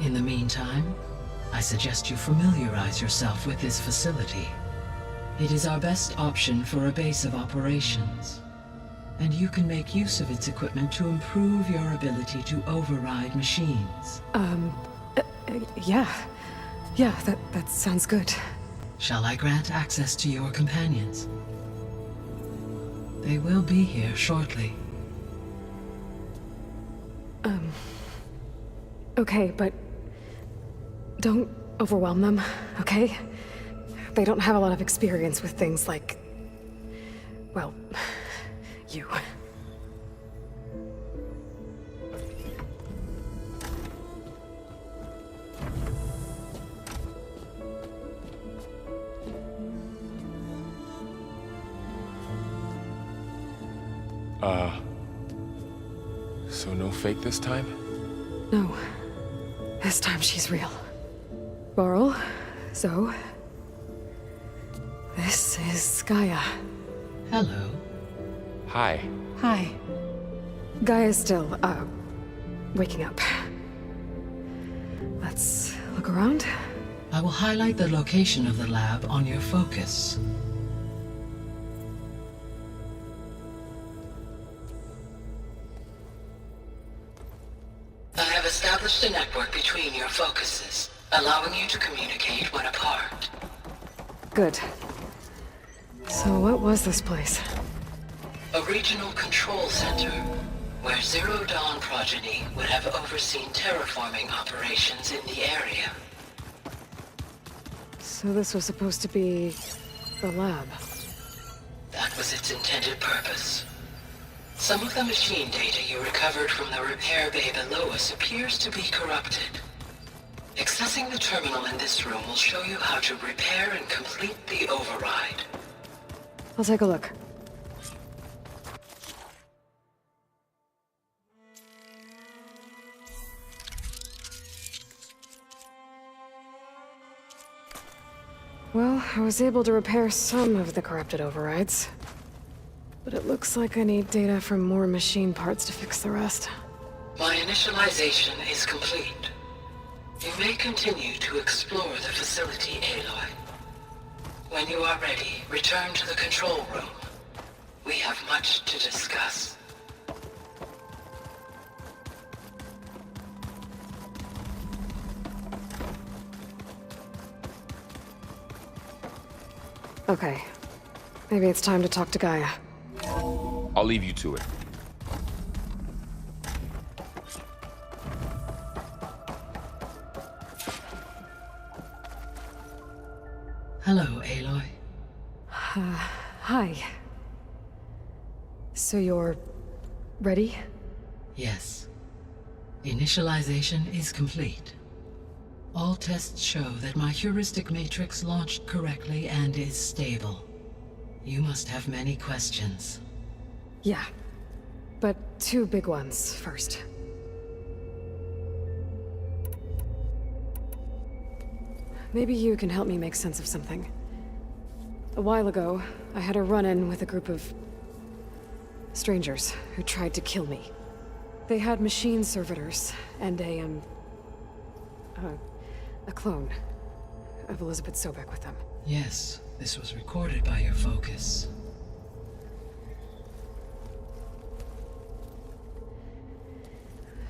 In the meantime, I suggest you familiarize yourself with this facility. It is our best option for a base of operations, and you can make use of its equipment to improve your ability to override machines. Yeah. Yeah, that sounds good. Shall I grant access to your companions? They will be here shortly. Okay, but don't overwhelm them, okay? They don't have a lot of experience with things like, well, you. So no fake this time? No. This time she's real. Laurel, Zoe. This is Gaia. Hello. Hi. Hi. Gaia's still, waking up. Let's look around. I will highlight the location of the lab on your focus. I have established a network between your focuses, allowing you to communicate when apart. Good. So what was this place? A regional control center, where Zero Dawn progeny would have overseen terraforming operations in the area. So this was supposed to be the lab. That was its intended purpose. Some of the machine data you recovered from the repair bay below us appears to be corrupted. Accessing the terminal in this room will show you how to repair and complete the override. I'll take a look. Well, I was able to repair some of the corrupted overrides. But it looks like I need data from more machine parts to fix the rest. My initialization is complete. You may continue to explore the facility, Aloy. When you are ready, return to the control room. We have much to discuss. Okay. Maybe it's time to talk to Gaia. I'll leave you to it. Hello, Aloy. Hi. So you're... ready? Yes. Initialization is complete. All tests show that my heuristic matrix launched correctly and is stable. You must have many questions. Yeah. But 2 big ones first. Maybe you can help me make sense of something. A while ago, I had a run-in with a group of... strangers who tried to kill me. They had machine servitors and a clone of Elizabeth Sobek with them. Yes, this was recorded by your focus.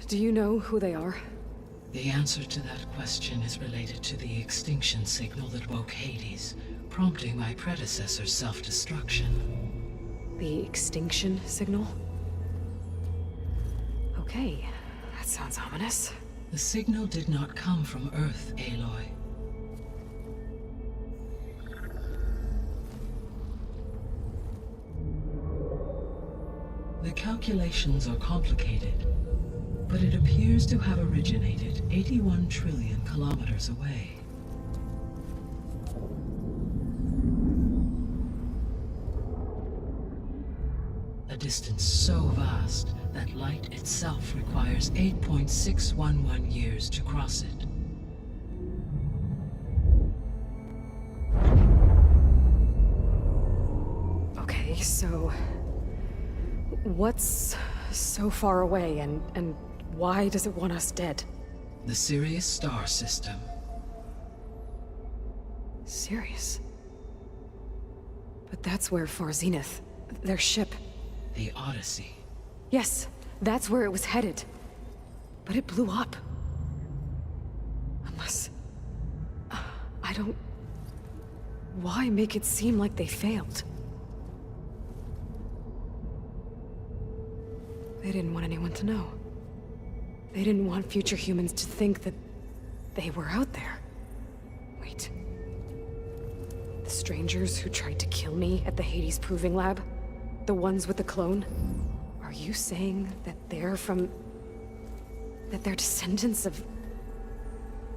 Do you know who they are? The answer to that question is related to the extinction signal that woke Hades, prompting my predecessor's self-destruction. The extinction signal? Okay, that sounds ominous. The signal did not come from Earth, Aloy. The calculations are complicated, but it appears to have originated 81 trillion kilometers away. A distance so vast that light itself requires 8.611 years to cross it. Okay, so... what's so far away, and why does it want us dead? The Sirius star system. Sirius? But that's where Far Zenith, their ship... The Odyssey. Yes, that's where it was headed. But it blew up. Unless... I don't... Why make it seem like they failed? They didn't want anyone to know. They didn't want future humans to think that they were out there. Wait. The strangers who tried to kill me at the Hades Proving Lab? The ones with the clone? Are you saying that they're from... that they're descendants of...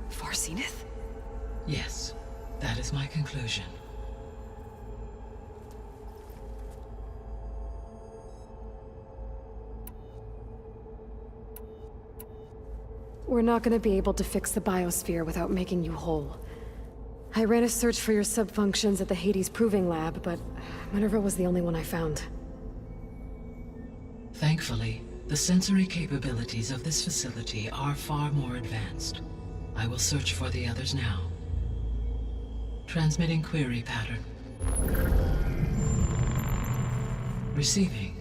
Far Zenith? Yes, that is my conclusion. We're not gonna be able to fix the biosphere without making you whole. I ran a search for your subfunctions at the Hades Proving Lab, but Minerva was the only one I found. Thankfully, the sensory capabilities of this facility are far more advanced. I will search for the others now. Transmitting query pattern. Receiving.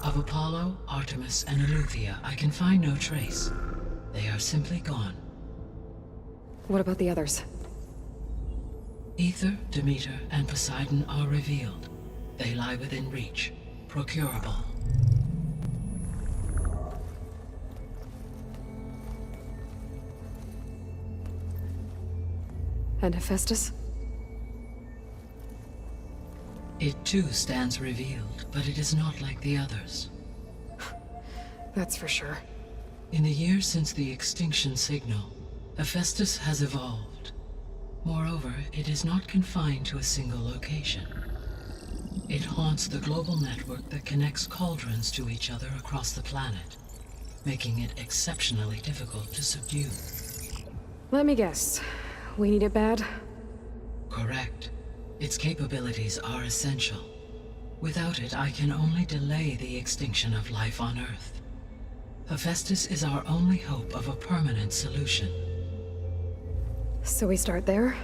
Of Apollo, Artemis, and Eleuthia, I can find no trace. They are simply gone. What about the others? Aether, Demeter, and Poseidon are revealed. They lie within reach, procurable. And Hephaestus? It too stands revealed, but it is not like the others. That's for sure. In the years since the extinction signal, Hephaestus has evolved. Moreover, it is not confined to a single location. It haunts the global network that connects cauldrons to each other across the planet, making it exceptionally difficult to subdue. Let me guess. We need it bad? Correct. Its capabilities are essential. Without it, I can only delay the extinction of life on Earth. Hephaestus is our only hope of a permanent solution. So we start there?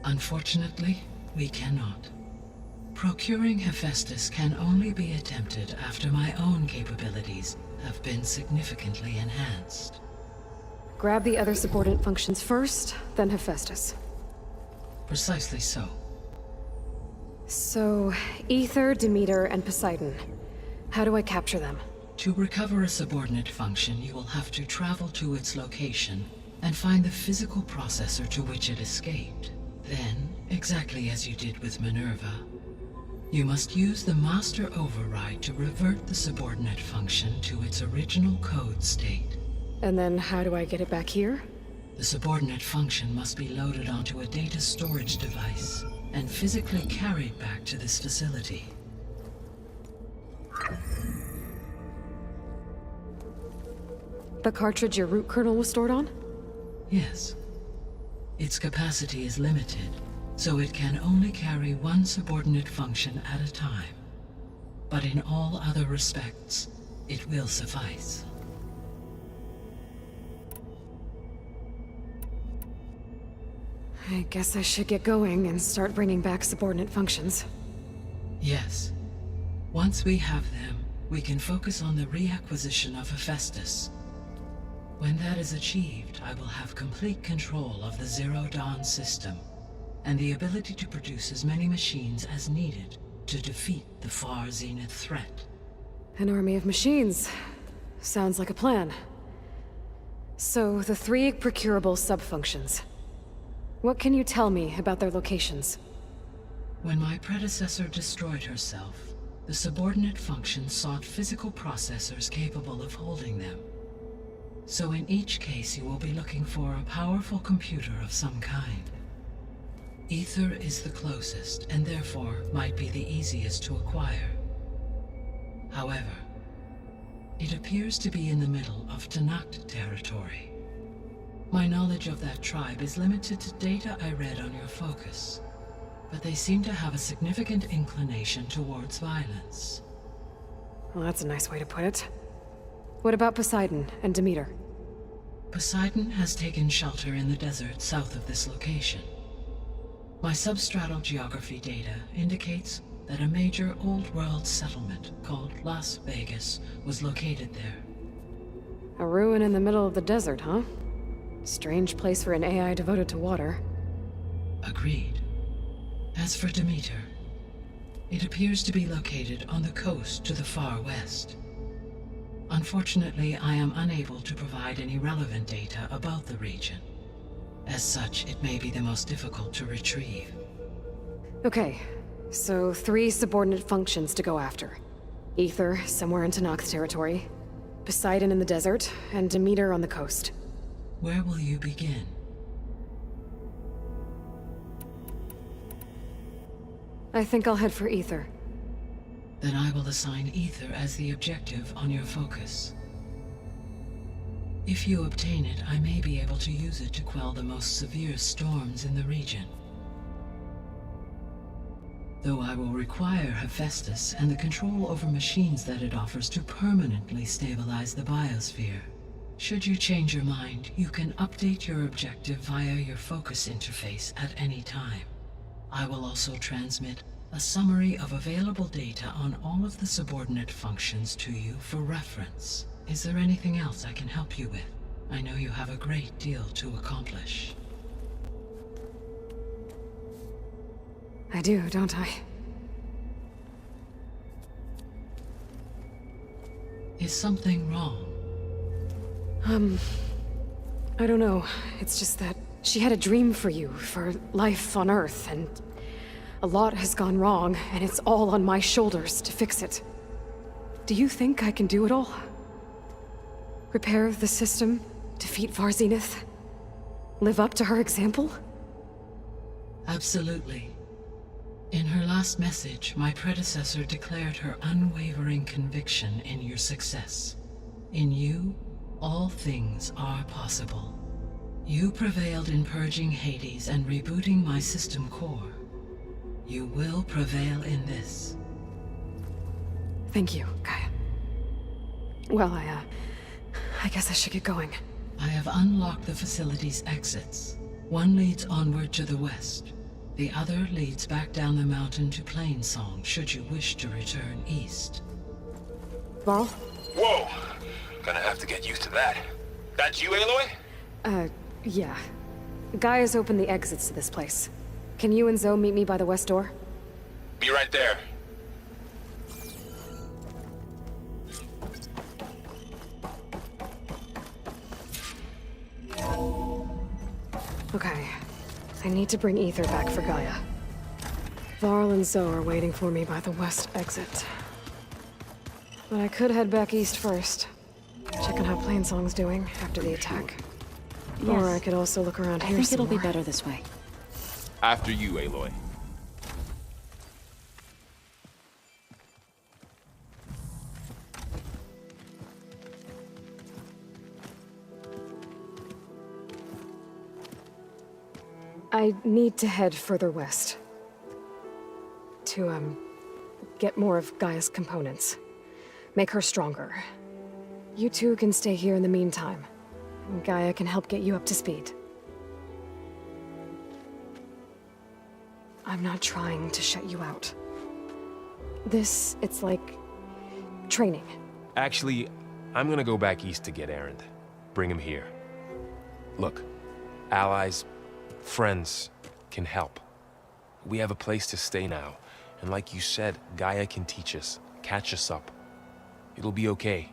Unfortunately, we cannot. Procuring Hephaestus can only be attempted after my own capabilities have been significantly enhanced. Grab the other subordinate functions first, then Hephaestus. Precisely so. So, Aether, Demeter, and Poseidon. How do I capture them? To recover a subordinate function, you will have to travel to its location and find the physical processor to which it escaped. Then, exactly as you did with Minerva, you must use the master override to revert the subordinate function to its original code state. And then how do I get it back here? The subordinate function must be loaded onto a data storage device and physically carried back to this facility. The cartridge your root kernel was stored on? Yes. Its capacity is limited, so it can only carry one subordinate function at a time. But in all other respects, it will suffice. I guess I should get going and start bringing back subordinate functions. Yes. Once we have them, we can focus on the reacquisition of Hephaestus. When that is achieved, I will have complete control of the Zero Dawn system, and the ability to produce as many machines as needed to defeat the Far Zenith threat. An army of machines. Sounds like a plan. So, the 3 procurable sub-functions. What can you tell me about their locations? When my predecessor destroyed herself, the subordinate functions sought physical processors capable of holding them. So in each case, you will be looking for a powerful computer of some kind. Ether is the closest, and therefore might be the easiest to acquire. However, it appears to be in the middle of Tanakh territory. My knowledge of that tribe is limited to data I read on your focus, but they seem to have a significant inclination towards violence. Well, that's a nice way to put it. What about Poseidon and Demeter? Poseidon has taken shelter in the desert south of this location. My substratal geography data indicates that a major old-world settlement called Las Vegas was located there. A ruin in the middle of the desert, huh? Strange place for an AI devoted to water. Agreed. As for Demeter, it appears to be located on the coast to the far west. Unfortunately, I am unable to provide any relevant data about the region. As such, it may be the most difficult to retrieve. Okay, so 3 subordinate functions to go after. Ether, somewhere in Tanakh territory, Poseidon in the desert, and Demeter on the coast. Where will you begin? I think I'll head for Ether. Then I will assign Ether as the objective on your focus. If you obtain it, I may be able to use it to quell the most severe storms in the region. Though I will require Hephaestus and the control over machines that it offers to permanently stabilize the biosphere. Should you change your mind, you can update your objective via your focus interface at any time. I will also transmit a summary of available data on all of the subordinate functions to you for reference. Is there anything else I can help you with? I know you have a great deal to accomplish. I do, don't I? Is something wrong? I don't know. It's just that she had a dream for you, for life on Earth, and a lot has gone wrong, and it's all on my shoulders to fix it. Do you think I can do it all? Repair the system, defeat Far Zenith, live up to her example? Absolutely. In her last message, my predecessor declared her unwavering conviction in your success. In you, all things are possible. You prevailed in purging Hades and rebooting my system core. You will prevail in this. Thank you, Gaia. Well, I guess I should get going. I have unlocked the facility's exits. One leads onward to the west. The other leads back down the mountain to Plainsong, should you wish to return east. Varl? Whoa! Gonna have to get used to that. That's you, Aloy? Yeah. Gaia's opened the exits to this place. Can you and Zoe meet me by the west door? Be right there. Okay. I need to bring Ether back for Gaia. Varl and Zoe are waiting for me by the west exit. But I could head back east first. Check on how Plainsong's doing after the attack. Yes. Or I could also look around here I think some it'll be more. better this way. After you, Aloy. I need to head further west. To, get more of Gaia's components. Make her stronger. You two can stay here in the meantime. Gaia can help get you up to speed. I'm not trying to shut you out. It's like training. Actually, I'm gonna go back east to get Erend. Bring him here. Look, allies, friends can help. We have a place to stay now. And like you said, Gaia can teach us, catch us up. It'll be okay.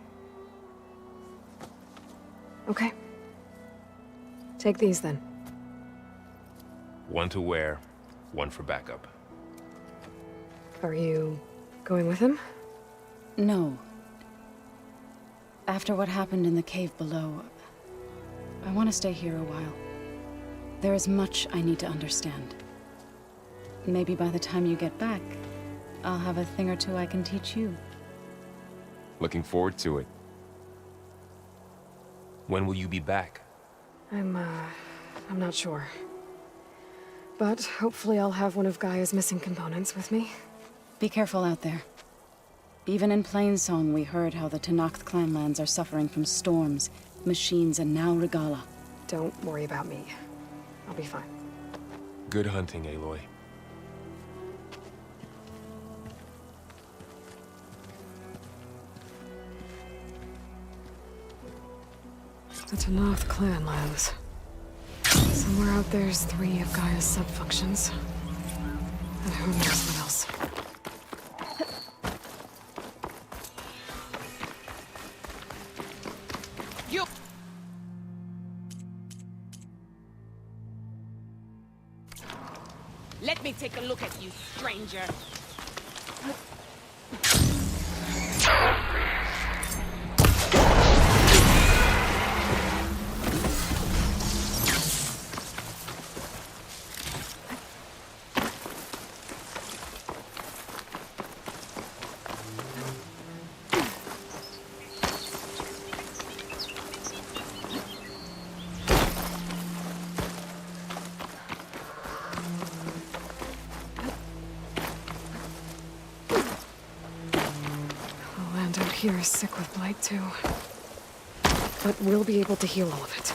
Okay. Take these then. One to wear, one for backup. Are you going with him? No. After what happened in the cave below, I want to stay here a while. There is much I need to understand. Maybe by the time you get back, I'll have a thing or two I can teach you. Looking forward to it. When will you be back? I'm not sure. But hopefully I'll have one of Gaia's missing components with me. Be careful out there. Even in Plainsong, we heard how the Tenakth clanlands are suffering from storms, machines, and now Regala. Don't worry about me. I'll be fine. Good hunting, Aloy. The Tenakth clanlands. Somewhere out there's 3 of Gaia's sub-functions. And who knows what else. You... Let me take a look at you, stranger. Here is sick with blight too. But we'll be able to heal all of it.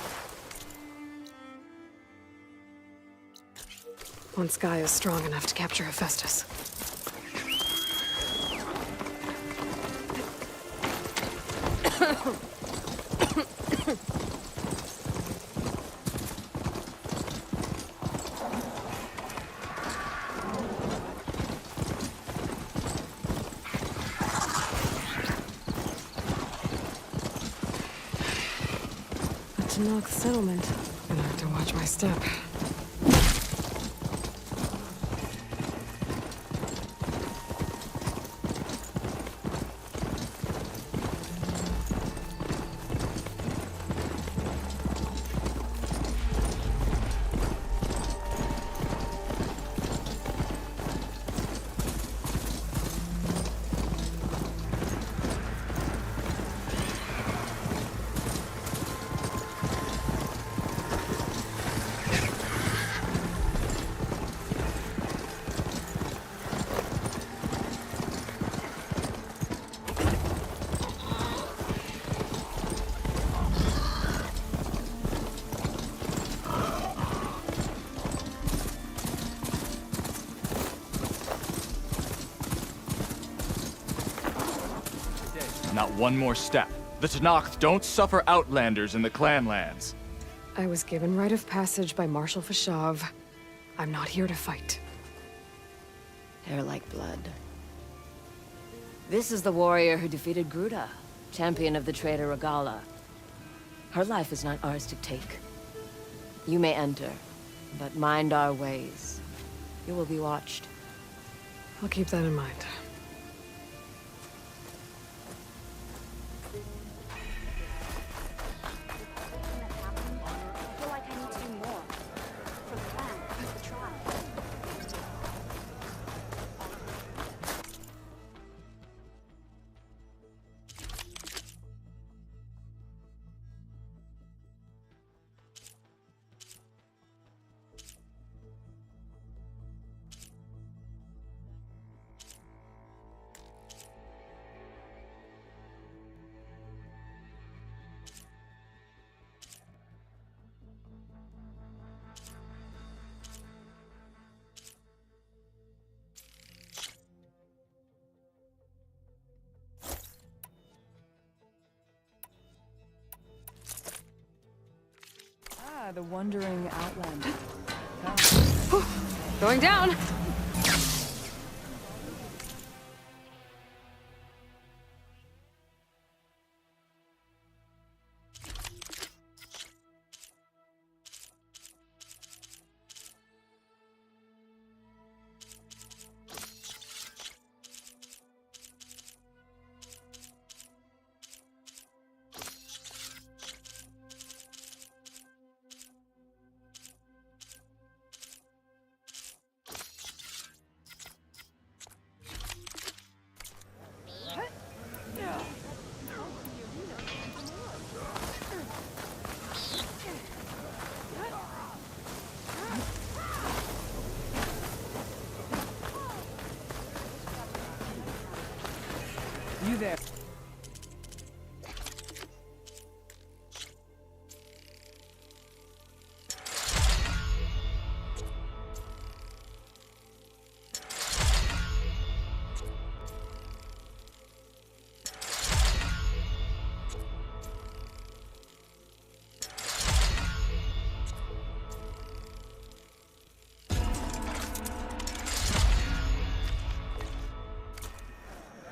Once Gaia's strong enough to capture Hephaestus. Tenakth settlement. Gonna have to watch my step. Not one more step. The Tenakth don't suffer outlanders in the clanlands. I was given rite of passage by Marshal Fashav. I'm not here to fight. They're like blood. This is the warrior who defeated Gruda, champion of the traitor Regala. Her life is not ours to take. You may enter, But mind our ways. You will be watched. I'll keep that in mind. The wandering outlander. Going down! You there.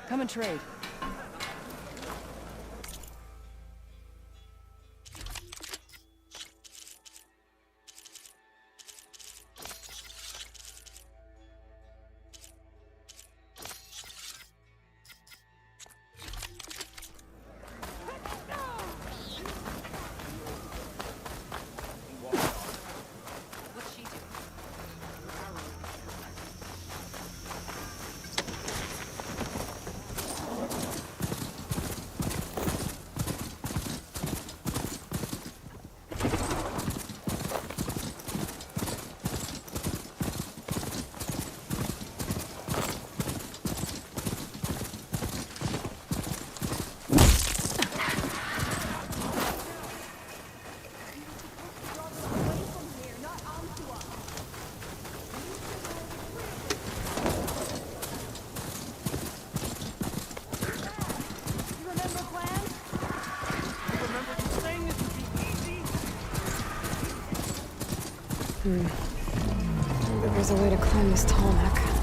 Come and trade. But there's a way to climb this tall neck.